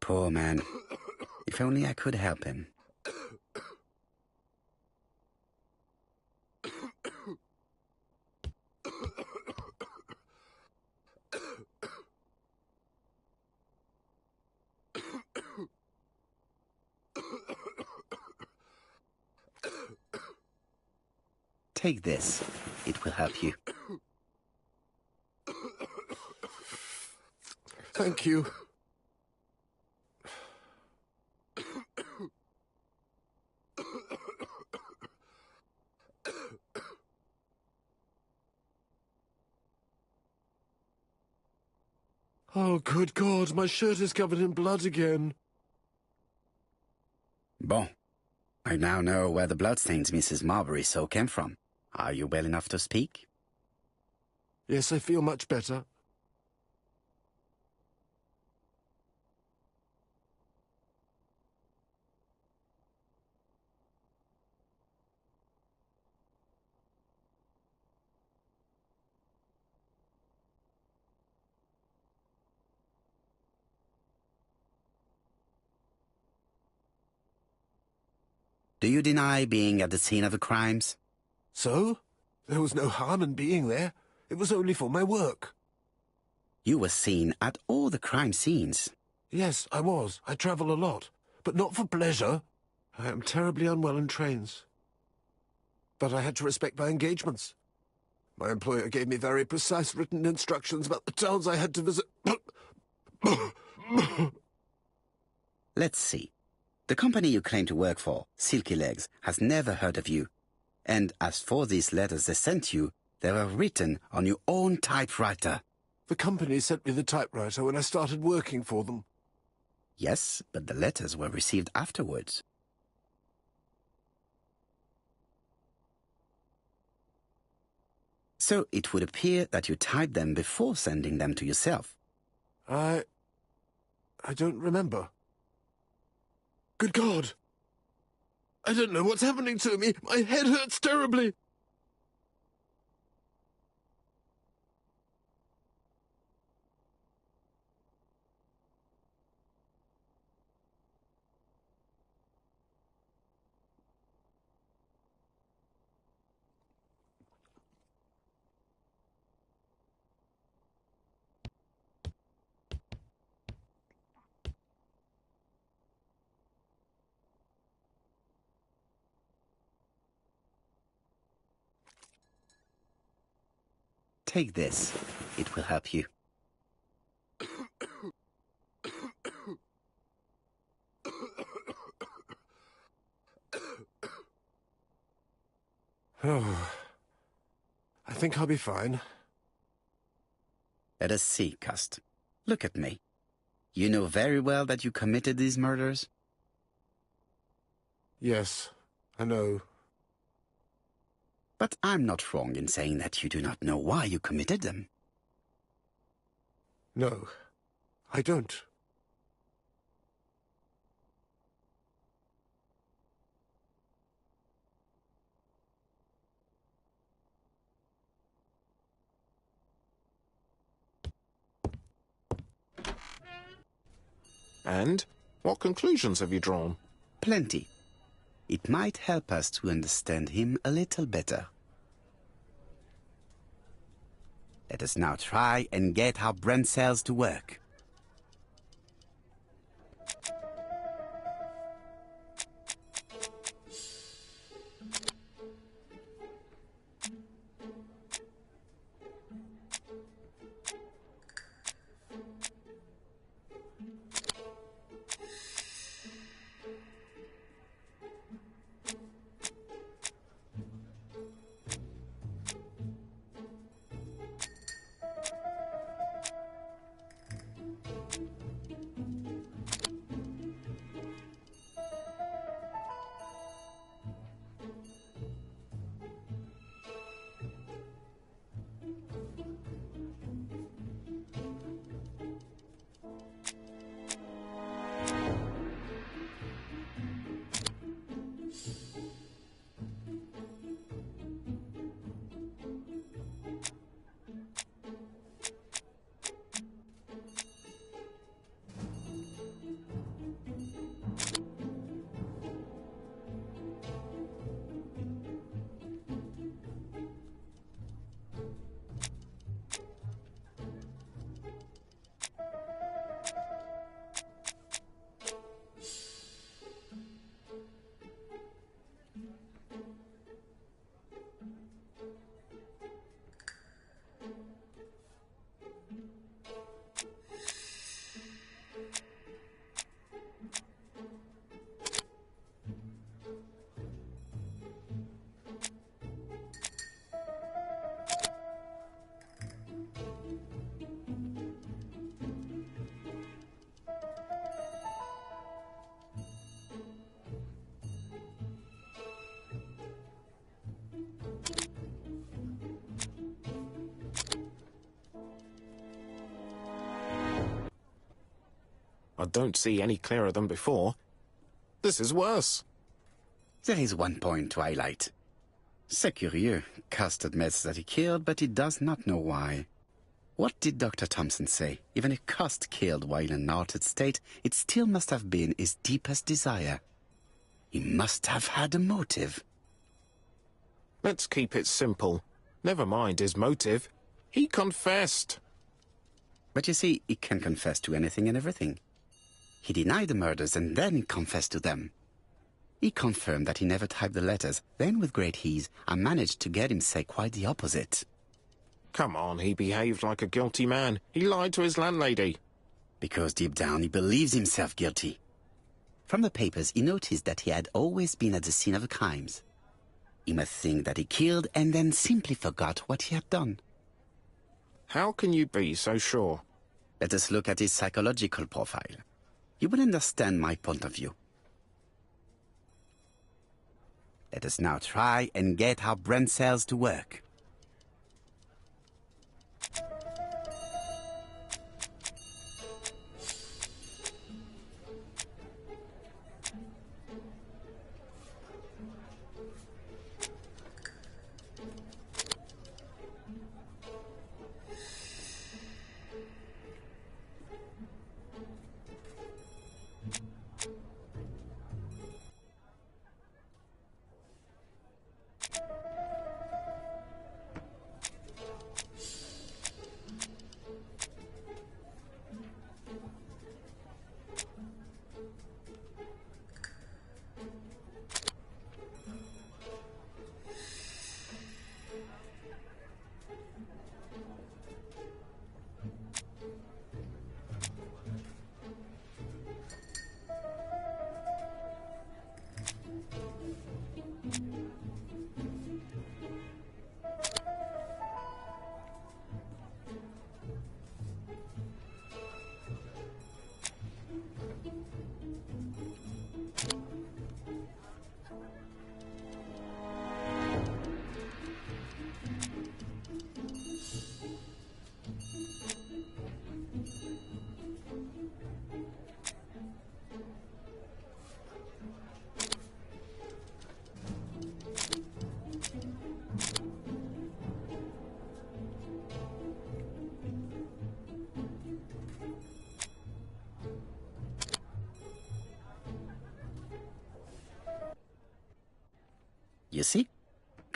Poor man. If only I could help him. Take this. It will help you. Thank you. Oh, good God, my shirt is covered in blood again. Bon. I now know where the bloodstains Mrs. Marbury saw came from. Are you well enough to speak? Yes, I feel much better. Do you deny being at the scene of the crimes? So? There was no harm in being there. It was only for my work. You were seen at all the crime scenes. Yes, I was. I travel a lot. But not for pleasure. I am terribly unwell in trains. But I had to respect my engagements. My employer gave me very precise written instructions about the towns I had to visit. Let's see. The company you claim to work for, Silky Legs, has never heard of you. And as for these letters they sent you, they were written on your own typewriter. The company sent me the typewriter when I started working for them. Yes, but the letters were received afterwards. So it would appear that you typed them before sending them to yourself. I don't remember. Good God! I don't know what's happening to me. My head hurts terribly. Take this. It will help you. Oh, I think I'll be fine. Let us see, Cust. Look at me. You know very well that you committed these murders? Yes, I know. But I'm not wrong in saying that you do not know why you committed them. No, I don't. And what conclusions have you drawn? Plenty. It might help us to understand him a little better. Let us now try and get our brain cells to work. I don't see any clearer than before. This is worse. There is one point to highlight. C'est curieux. Cust admits that he killed, but he does not know why. What did Dr. Thompson say? Even if Cust killed while in an altered state, it still must have been his deepest desire. He must have had a motive. Let's keep it simple. Never mind his motive. He confessed. But you see, he can confess to anything and everything. He denied the murders and then confessed to them. He confirmed that he never typed the letters. Then, with great ease, I managed to get him say quite the opposite. Come on, he behaved like a guilty man. He lied to his landlady. Because deep down he believes himself guilty. From the papers, he noticed that he had always been at the scene of the crimes. He must think that he killed and then simply forgot what he had done. How can you be so sure? Let us look at his psychological profile. You will understand my point of view. Let us now try and get our brain cells to work.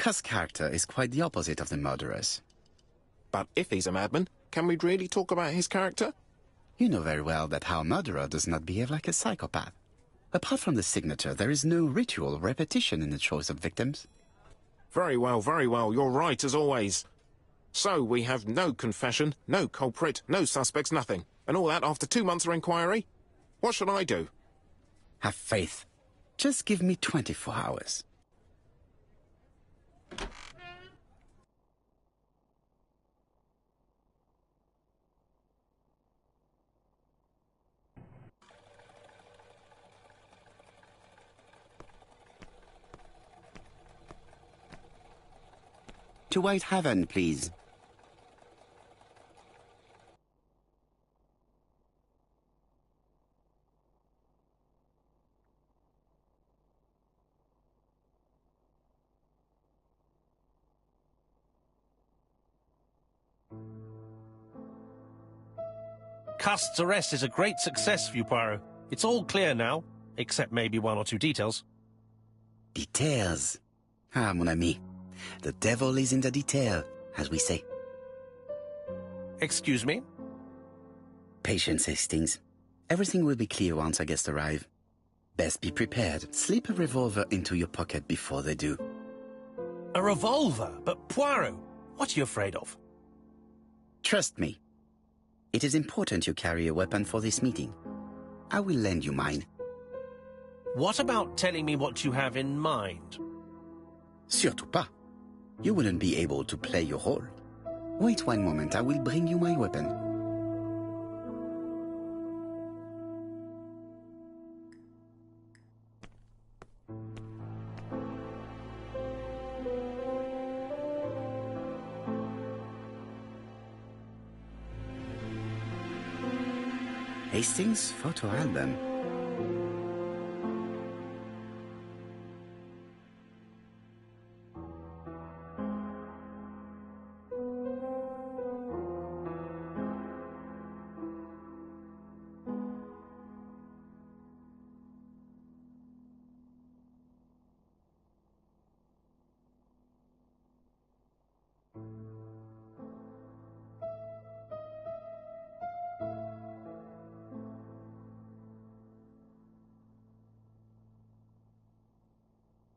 Cust's character is quite the opposite of the murderer's. But if he's a madman, can we really talk about his character? You know very well that our murderer does not behave like a psychopath. Apart from the signature, there is no ritual repetition in the choice of victims. Very well, you're right as always. So we have no confession, no culprit, no suspects, nothing. And all that after 2 months of inquiry? What should I do? Have faith. Just give me 24 hours. To White Haven, please. Cust's arrest is a great success for you, Poirot. It's all clear now, except maybe 1 or 2 details. Details. Ah, mon ami. The devil is in the detail, as we say. Excuse me? Patience, Hastings. Everything will be clear once our guests arrive. Best be prepared. Slip a revolver into your pocket before they do. A revolver? But Poirot, what are you afraid of? Trust me. It is important you carry a weapon for this meeting. I will lend you mine. What about telling me what you have in mind? Surtout pas. You wouldn't be able to play your role. Wait 1 moment, I will bring you my weapon. Hastings' photo album.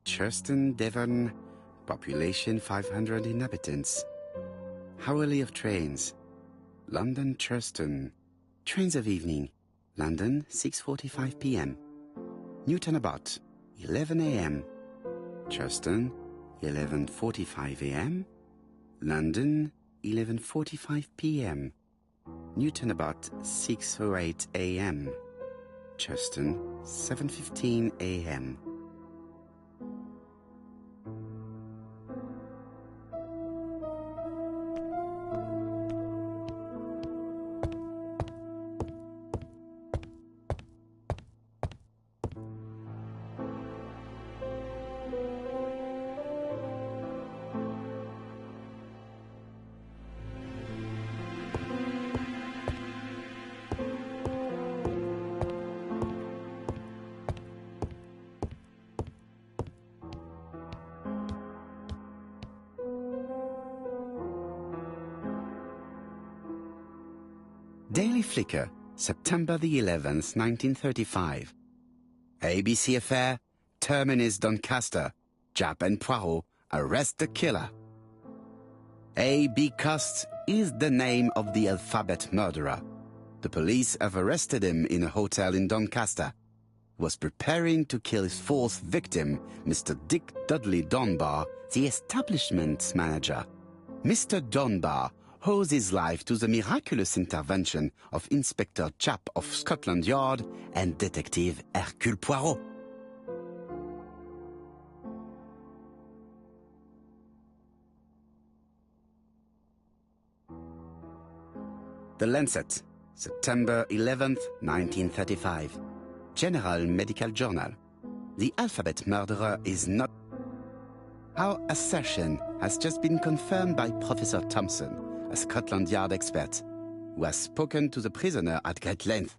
Churston, Devon, population 500 inhabitants. Hourly of trains. London, Churston. Trains of evening. London, 6:45 p.m. Newton about, 11 a.m. Churston, 11:45 a.m. London, 11:45 p.m. Newton about, 6:08 a.m. Churston, 7:15 a.m. Daily Flicker, September the 11th, 1935. ABC affair, Terminus Doncaster. Japp and Poirot arrest the killer. A.B. Cust is the name of the alphabet murderer. The police have arrested him in a hotel in Doncaster. He was preparing to kill his 4th victim, Mr. Dick Dudley Dunbar, the establishment's manager. Mr. Dunbar owes his life to the miraculous intervention of Inspector Japp of Scotland Yard and Detective Hercule Poirot. The Lancet, September 11th, 1935. General Medical Journal. The alphabet murderer is not... Our assertion has just been confirmed by Professor Thompson, a Scotland Yard expert, who has spoken to the prisoner at great length.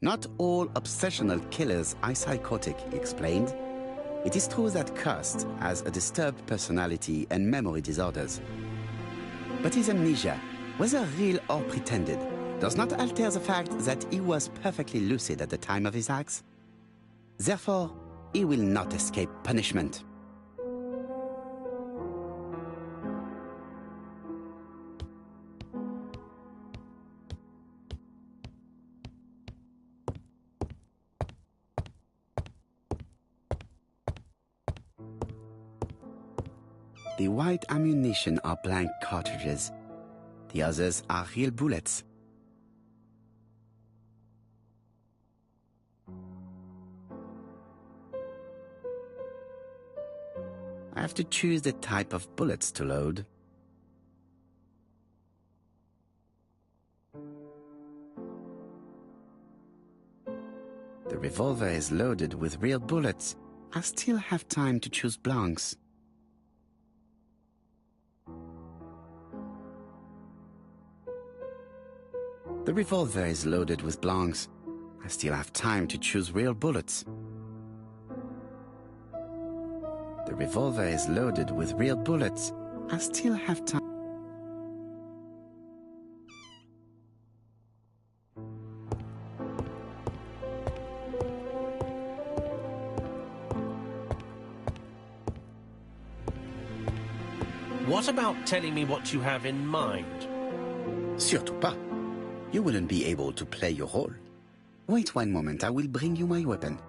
Not all obsessional killers are psychotic, he explained. It is true that Cust has a disturbed personality and memory disorders. But his amnesia, whether real or pretended, does not alter the fact that he was perfectly lucid at the time of his acts. Therefore, he will not escape punishment. The white ammunition are blank cartridges. The others are real bullets. I have to choose the type of bullets to load. The revolver is loaded with real bullets. I still have time to choose blanks. The revolver is loaded with blanks. I still have time to choose real bullets. The revolver is loaded with real bullets. I still have time. What about telling me what you have in mind? Surtout pas. You wouldn't be able to play your role. Wait one moment, I will bring you my weapon.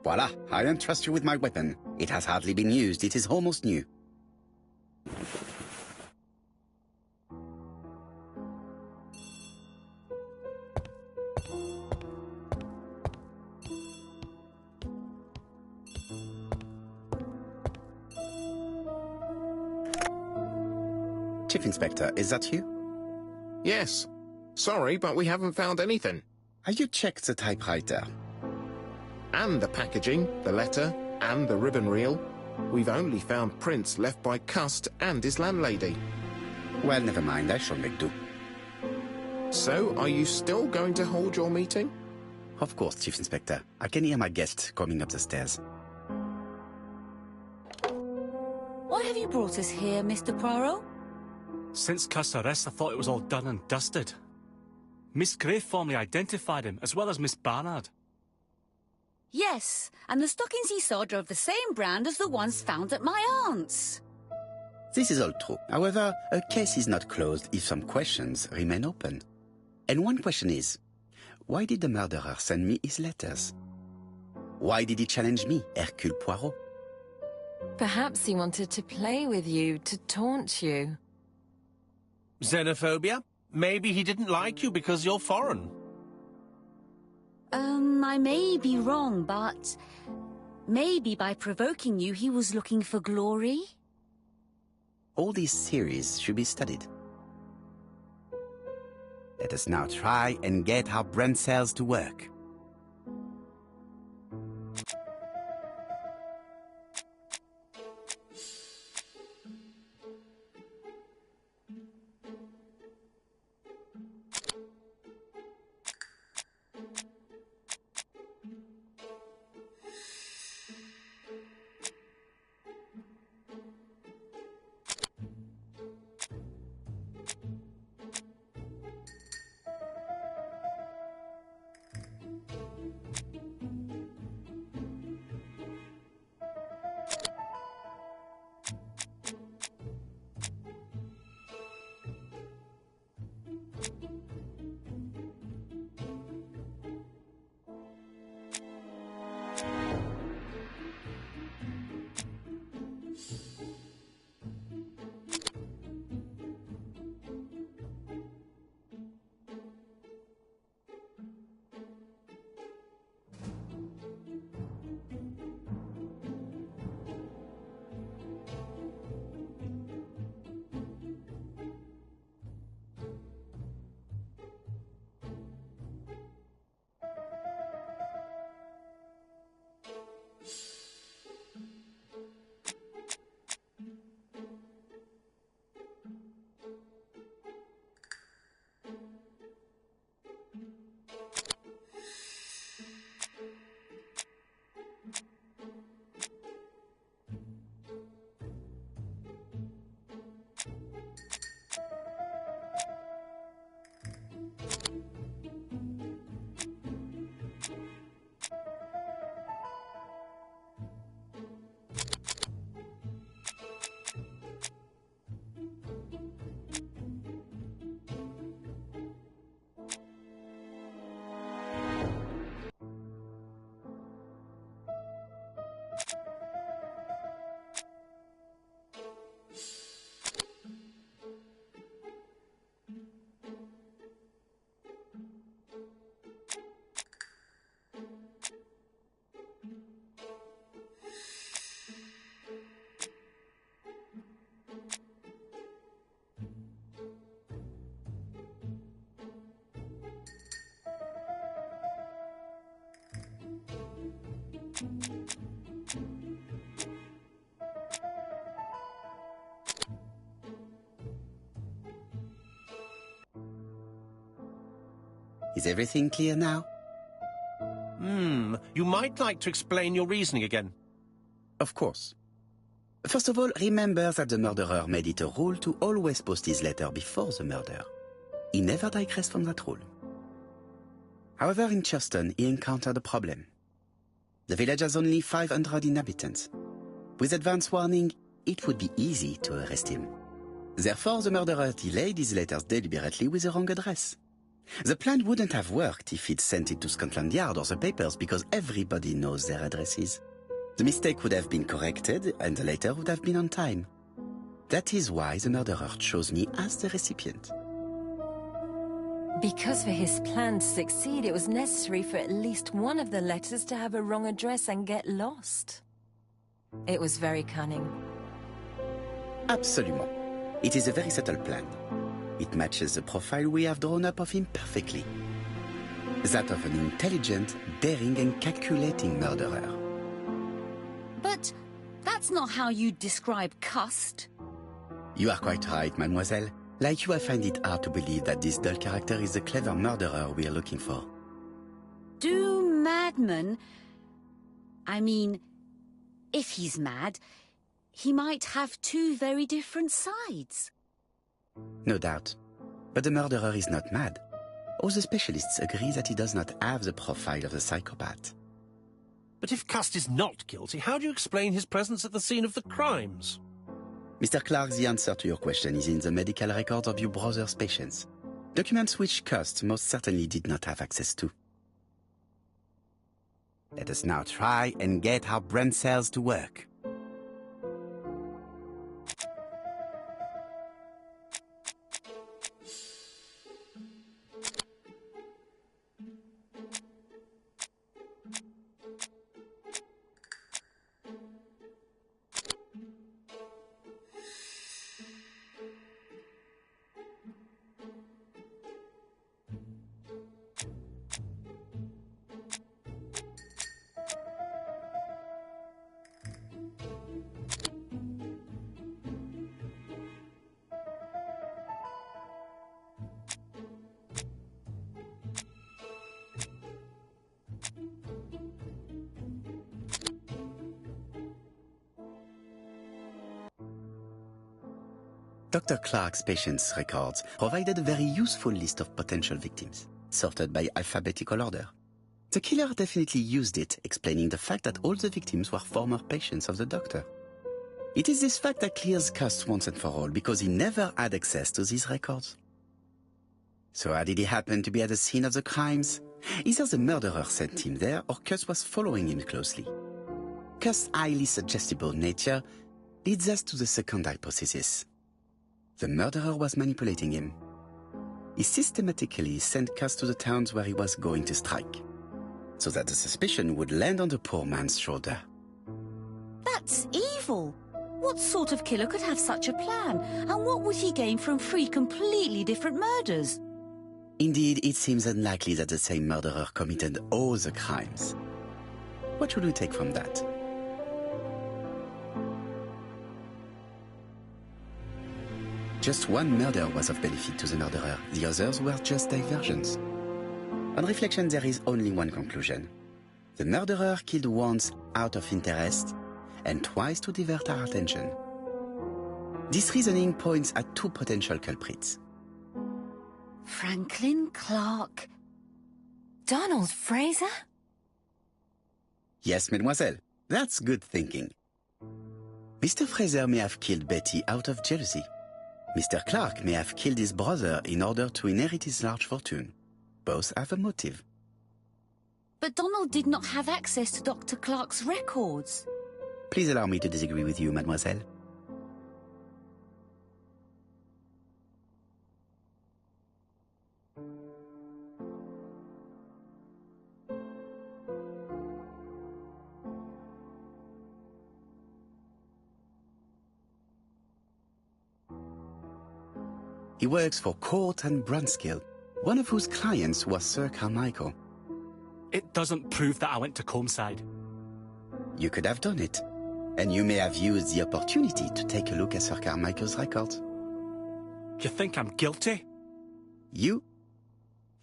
Voila, I entrust you with my weapon. It has hardly been used, it is almost new. Chief Inspector, is that you? Yes. Sorry, but we haven't found anything. Have you checked the typewriter? And the packaging, the letter, and the ribbon reel. We've only found prints left by Cust and his landlady. Well, never mind, I shall make do. So, are you still going to hold your meeting? Of course, Chief Inspector. I can hear my guest coming up the stairs. Why have you brought us here, Mr. Poirot? Since Cust's arrest, I thought it was all done and dusted. Miss Gray formally identified him, as well as Miss Barnard. Yes, and the stockings he saw drove the same brand as the ones found at my aunt's. This is all true. However, a case is not closed if some questions remain open. And one question is, why did the murderer send me his letters? Why did he challenge me, Hercule Poirot? Perhaps he wanted to play with you, to taunt you. Xenophobia? Maybe he didn't like you because you're foreign. I may be wrong, but maybe by provoking you, he was looking for glory? All these theories should be studied. Let us now try and get our brain cells to work. Is everything clear now? You might like to explain your reasoning again. Of course. First of all, remember that the murderer made it a rule to always post his letter before the murder. He never digressed from that rule. However, in Churston, he encountered a problem. The village has only 500 inhabitants. With advance warning, it would be easy to arrest him. Therefore, the murderer delayed his letters deliberately with the wrong address. The plan wouldn't have worked if he'd sent it to Scotland Yard or the papers because everybody knows their addresses. The mistake would have been corrected and the letter would have been on time. That is why the murderer chose me as the recipient. Because for his plan to succeed, it was necessary for at least one of the letters to have a wrong address and get lost. It was very cunning. Absolument. It is a very subtle plan. It matches the profile we have drawn up of him perfectly. That of an intelligent, daring and calculating murderer. But that's not how you describe Cust. You are quite right, mademoiselle. Like you, I find it hard to believe that this dull character is the clever murderer we are looking for. Do madmen... I mean, if he's mad, he might have two very different sides. No doubt. But the murderer is not mad. All the specialists agree that he does not have the profile of the psychopath. But if Cust is not guilty, how do you explain his presence at the scene of the crimes? Mr. Clark, the answer to your question is in the medical records of your brother's patients. Documents which Cust most certainly did not have access to. Let us now try and get our brain cells to work. Dr. Clark's patients' records provided a very useful list of potential victims, sorted by alphabetical order. The killer definitely used it, explaining the fact that all the victims were former patients of the doctor. It is this fact that clears Cust once and for all, because he never had access to these records. So how did he happen to be at the scene of the crimes? Either the murderer sent him there, or Cust was following him closely. Cust's highly suggestible nature leads us to the second hypothesis. The murderer was manipulating him. He systematically sent Cust to the towns where he was going to strike, so that the suspicion would land on the poor man's shoulder. That's evil. What sort of killer could have such a plan? And what would he gain from three completely different murders? Indeed, it seems unlikely that the same murderer committed all the crimes. What should we take from that? Just one murder was of benefit to the murderer. The others were just diversions. On reflection, there is only one conclusion. The murderer killed once out of interest and twice to divert our attention. This reasoning points at two potential culprits. Franklin Clark. Donald Fraser? Yes, mademoiselle. That's good thinking. Mr. Fraser may have killed Betty out of jealousy. Mr. Clark may have killed his brother in order to inherit his large fortune. Both have a motive. But Donald did not have access to Dr. Clark's records. Please allow me to disagree with you, mademoiselle. He works for Court and Brunskill, one of whose clients was Sir Carmichael. It doesn't prove that I went to Comeside. You could have done it, and you may have used the opportunity to take a look at Sir Carmichael's records. You think I'm guilty? You?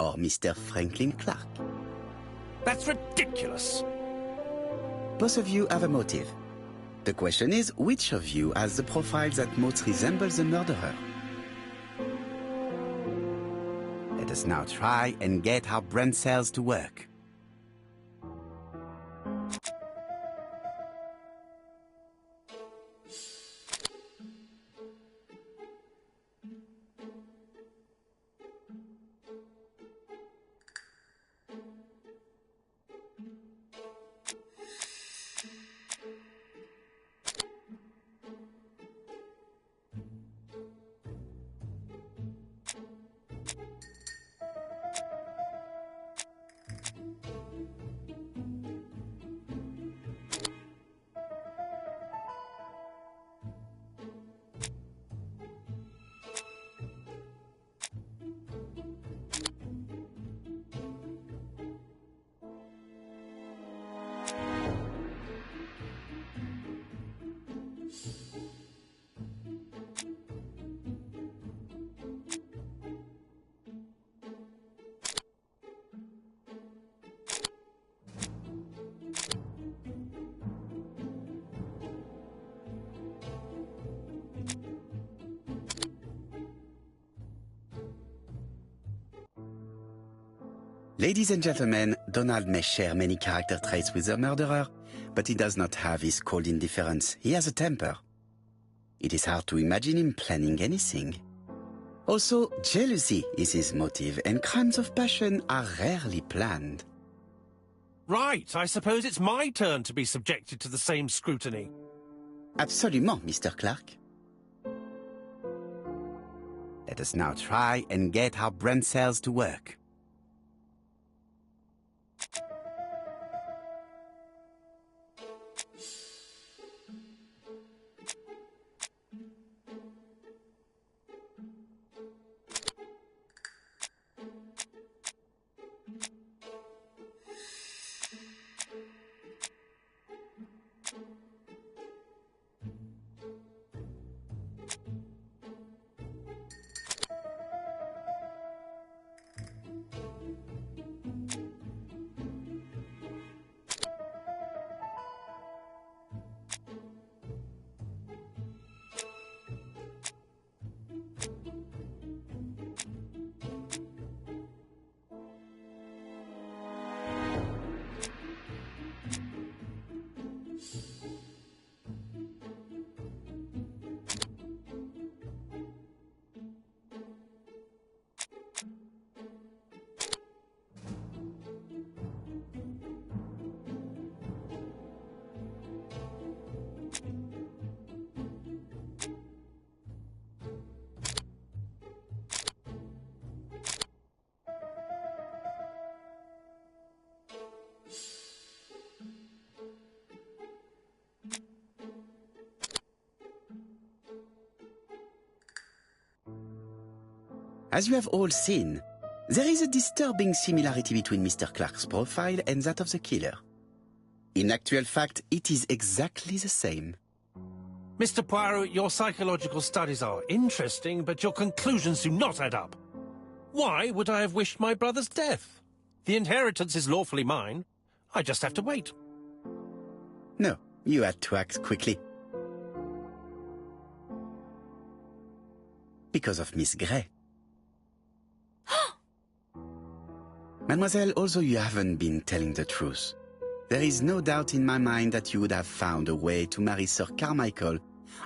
or Mr. Franklin Clark? That's ridiculous. Both of you have a motive. The question is, which of you has the profile that most resembles the murderer? Let us now try and get our brain cells to work. Ladies and gentlemen, Donald may share many character traits with the murderer, but he does not have his cold indifference. He has a temper. It is hard to imagine him planning anything. Also, jealousy is his motive, and crimes of passion are rarely planned. Right, I suppose it's my turn to be subjected to the same scrutiny. Absolument, Mr. Clark. Let us now try and get our brain cells to work. As you have all seen, there is a disturbing similarity between Mr. Clark's profile and that of the killer. In actual fact, it is exactly the same. Mr. Poirot, your psychological studies are interesting, but your conclusions do not add up. Why would I have wished my brother's death? The inheritance is lawfully mine. I just have to wait. No, you had to act quickly. Because of Miss Grey. Mademoiselle, although you haven't been telling the truth, there is no doubt in my mind that you would have found a way to marry Sir Carmichael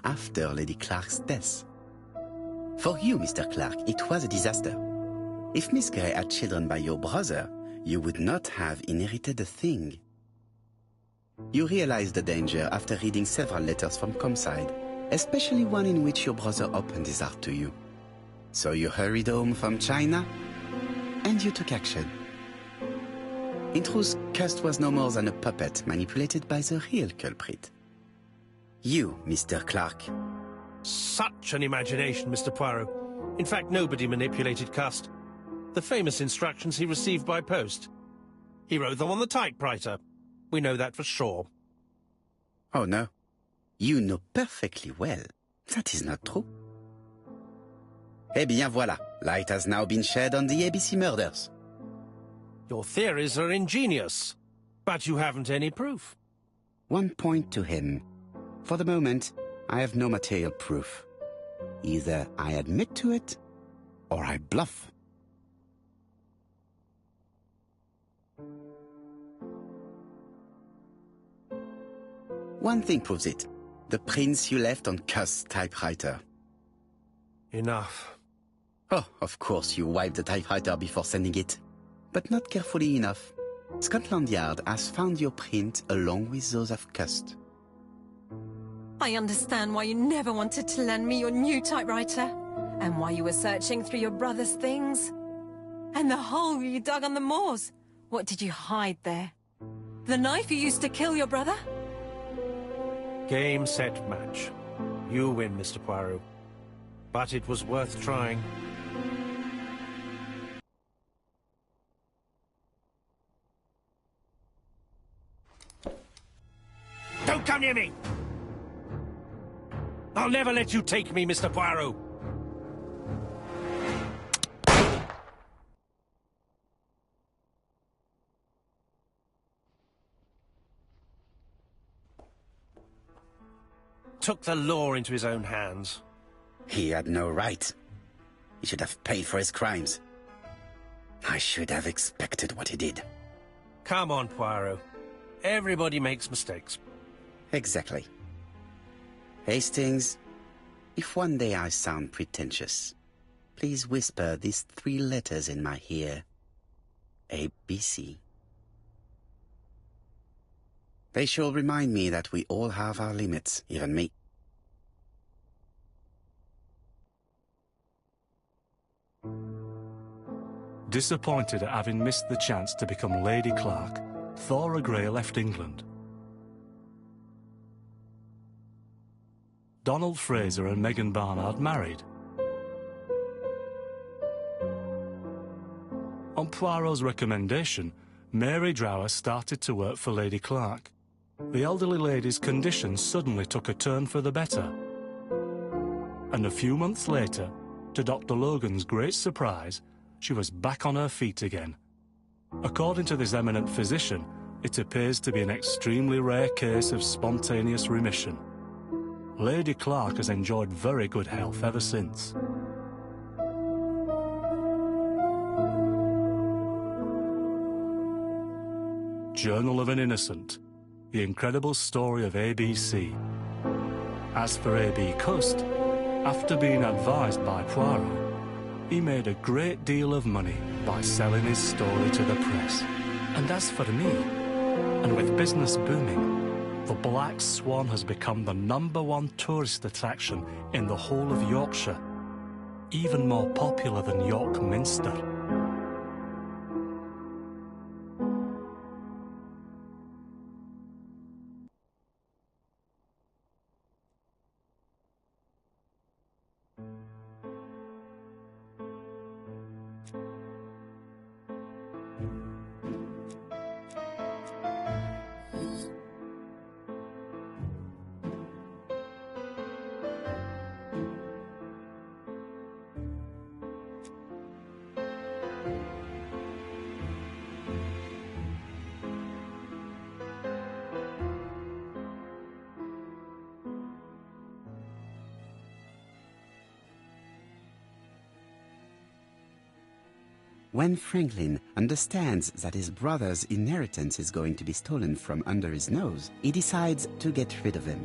after Lady Clark's death. For you, Mr. Clark, it was a disaster. If Miss Grey had children by your brother, you would not have inherited a thing. You realized the danger after reading several letters from Comside, especially one in which your brother opened his heart to you. So you hurried home from China, and you took action. In truth, Cust was no more than a puppet manipulated by the real culprit. You, Mr. Clark. Such an imagination, Mr. Poirot. In fact, nobody manipulated Cust. The famous instructions he received by post. He wrote them on the typewriter. We know that for sure. Oh, no. You know perfectly well. That is not true. Eh bien, voilà. Light has now been shed on the ABC murders. Your theories are ingenious, but you haven't any proof. 1 point to him. For the moment, I have no material proof. Either I admit to it, or I bluff. One thing proves it. The prints you left on Cust's typewriter. Enough. Oh, of course you wiped the typewriter before sending it. But not carefully enough. Scotland Yard has found your print along with those of Cust. I understand why you never wanted to lend me your new typewriter, and why you were searching through your brother's things. And the hole you dug on the moors. What did you hide there? The knife you used to kill your brother? Game, set, match. You win, Mr. Poirot. But it was worth trying. Don't come near me! I'll never let you take me, Mr. Poirot! Took the law into his own hands. He had no right. He should have paid for his crimes. I should have expected what he did. Come on, Poirot. Everybody makes mistakes. Exactly. Hastings, if one day I sound pretentious, please whisper these 3 letters in my ear. ABC. They shall remind me that we all have our limits, even me. Disappointed at having missed the chance to become Lady Clark, Thora Grey left England. Donald Fraser and Megan Barnard married. On Poirot's recommendation, Mary Drower started to work for Lady Clark. The elderly lady's condition suddenly took a turn for the better. And a few months later, to Dr. Logan's great surprise, she was back on her feet again. According to this eminent physician, it appears to be an extremely rare case of spontaneous remission. Lady Clark has enjoyed very good health ever since. Journal of an Innocent. The incredible story of ABC. As for A.B. Cust, after being advised by Poirot, he made a great deal of money by selling his story to the press. And as for me, and with business booming, the Black Swan has become the #1 tourist attraction in the whole of Yorkshire, even more popular than York Minster. When Franklin understands that his brother's inheritance is going to be stolen from under his nose, he decides to get rid of him.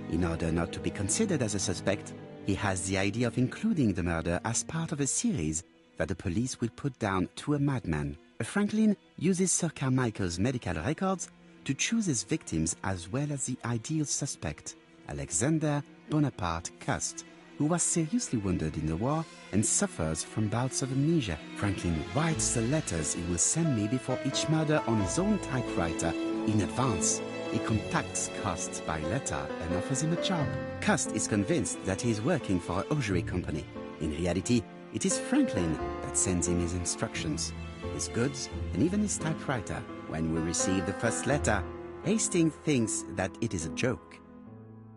In order not to be considered as a suspect, he has the idea of including the murder as part of a series that the police will put down to a madman. Franklin uses Sir Carmichael's medical records to choose his victims as well as the ideal suspect, Alexander Bonaparte Cust, who was seriously wounded in the war and suffers from bouts of amnesia. Franklin writes the letters he will send me before each murder on his own typewriter in advance. He contacts Cust by letter and offers him a job. Cust is convinced that he is working for a hosiery company. In reality, it is Franklin that sends him his instructions, his goods, and even his typewriter. When we receive the first letter, Hastings thinks that it is a joke.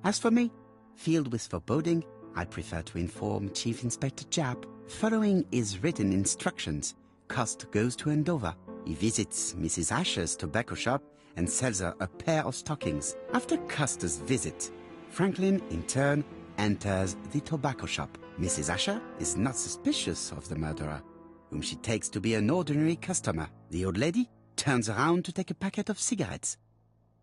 As for me, filled with foreboding, I prefer to inform Chief Inspector Japp. Following his written instructions, Cust goes to Andover. He visits Mrs. Asher's tobacco shop and sells her a pair of stockings. After Cust's visit, Franklin, in turn, enters the tobacco shop. Mrs. Asher is not suspicious of the murderer, whom she takes to be an ordinary customer. The old lady turns around to take a packet of cigarettes.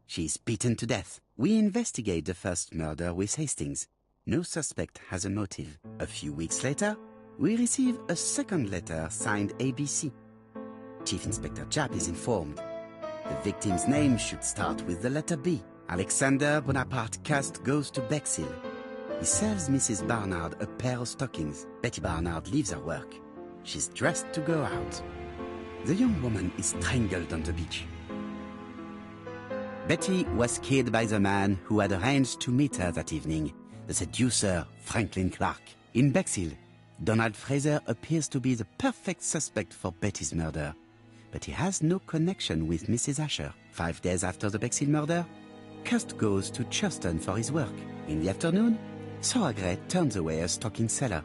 She is beaten to death. We investigate the first murder with Hastings. No suspect has a motive. A few weeks later, we receive a second letter signed ABC. Chief Inspector Japp is informed. The victim's name should start with the letter B. Alexander Bonaparte Cust goes to Bexhill. He sells Mrs. Barnard a pair of stockings. Betty Barnard leaves her work. She's dressed to go out. The young woman is strangled on the beach. Betty was killed by the man who had arranged to meet her that evening, the seducer Franklin Clark. In Bexhill, Donald Fraser appears to be the perfect suspect for Betty's murder, but he has no connection with Mrs. Asher. 5 days after the Bexhill murder, Cust goes to Churston for his work. In the afternoon, Soagre turns away a stocking seller.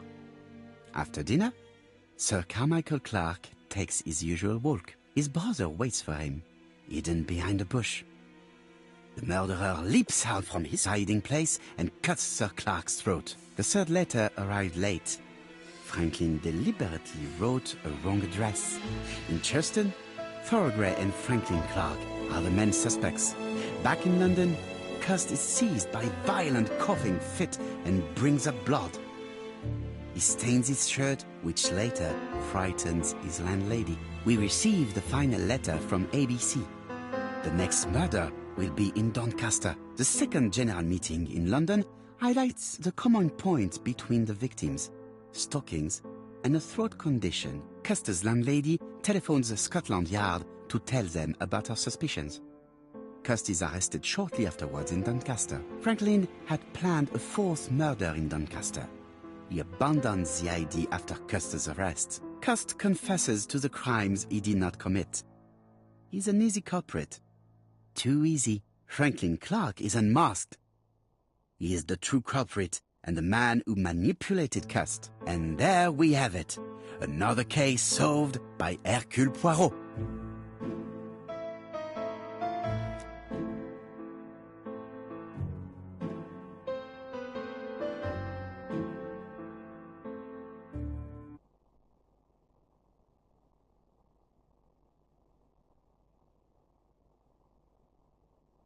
After dinner, Sir Carmichael Clark takes his usual walk. His brother waits for him, hidden behind a bush. The murderer leaps out from his hiding place and cuts Sir Clark's throat. The third letter arrived late. Franklin deliberately wrote a wrong address. In Churston, Thorogray and Franklin Clark are the main suspects. Back in London, Cust is seized by violent coughing fit and brings up blood. He stains his shirt, which later frightens his landlady. We receive the final letter from ABC. The next murder will be in Doncaster. The second general meeting in London highlights the common point between the victims: stockings and a throat condition. Cust's landlady telephones Scotland Yard to tell them about her suspicions. Cust is arrested shortly afterwards in Doncaster. Franklin had planned a fourth murder in Doncaster. He abandons the idea after Cust's arrest. Cust confesses to the crimes he did not commit. He's an easy culprit. Too easy. Franklin Clark is unmasked. He is the true culprit and the man who manipulated Cust. And there we have it. Another case solved by Hercule Poirot.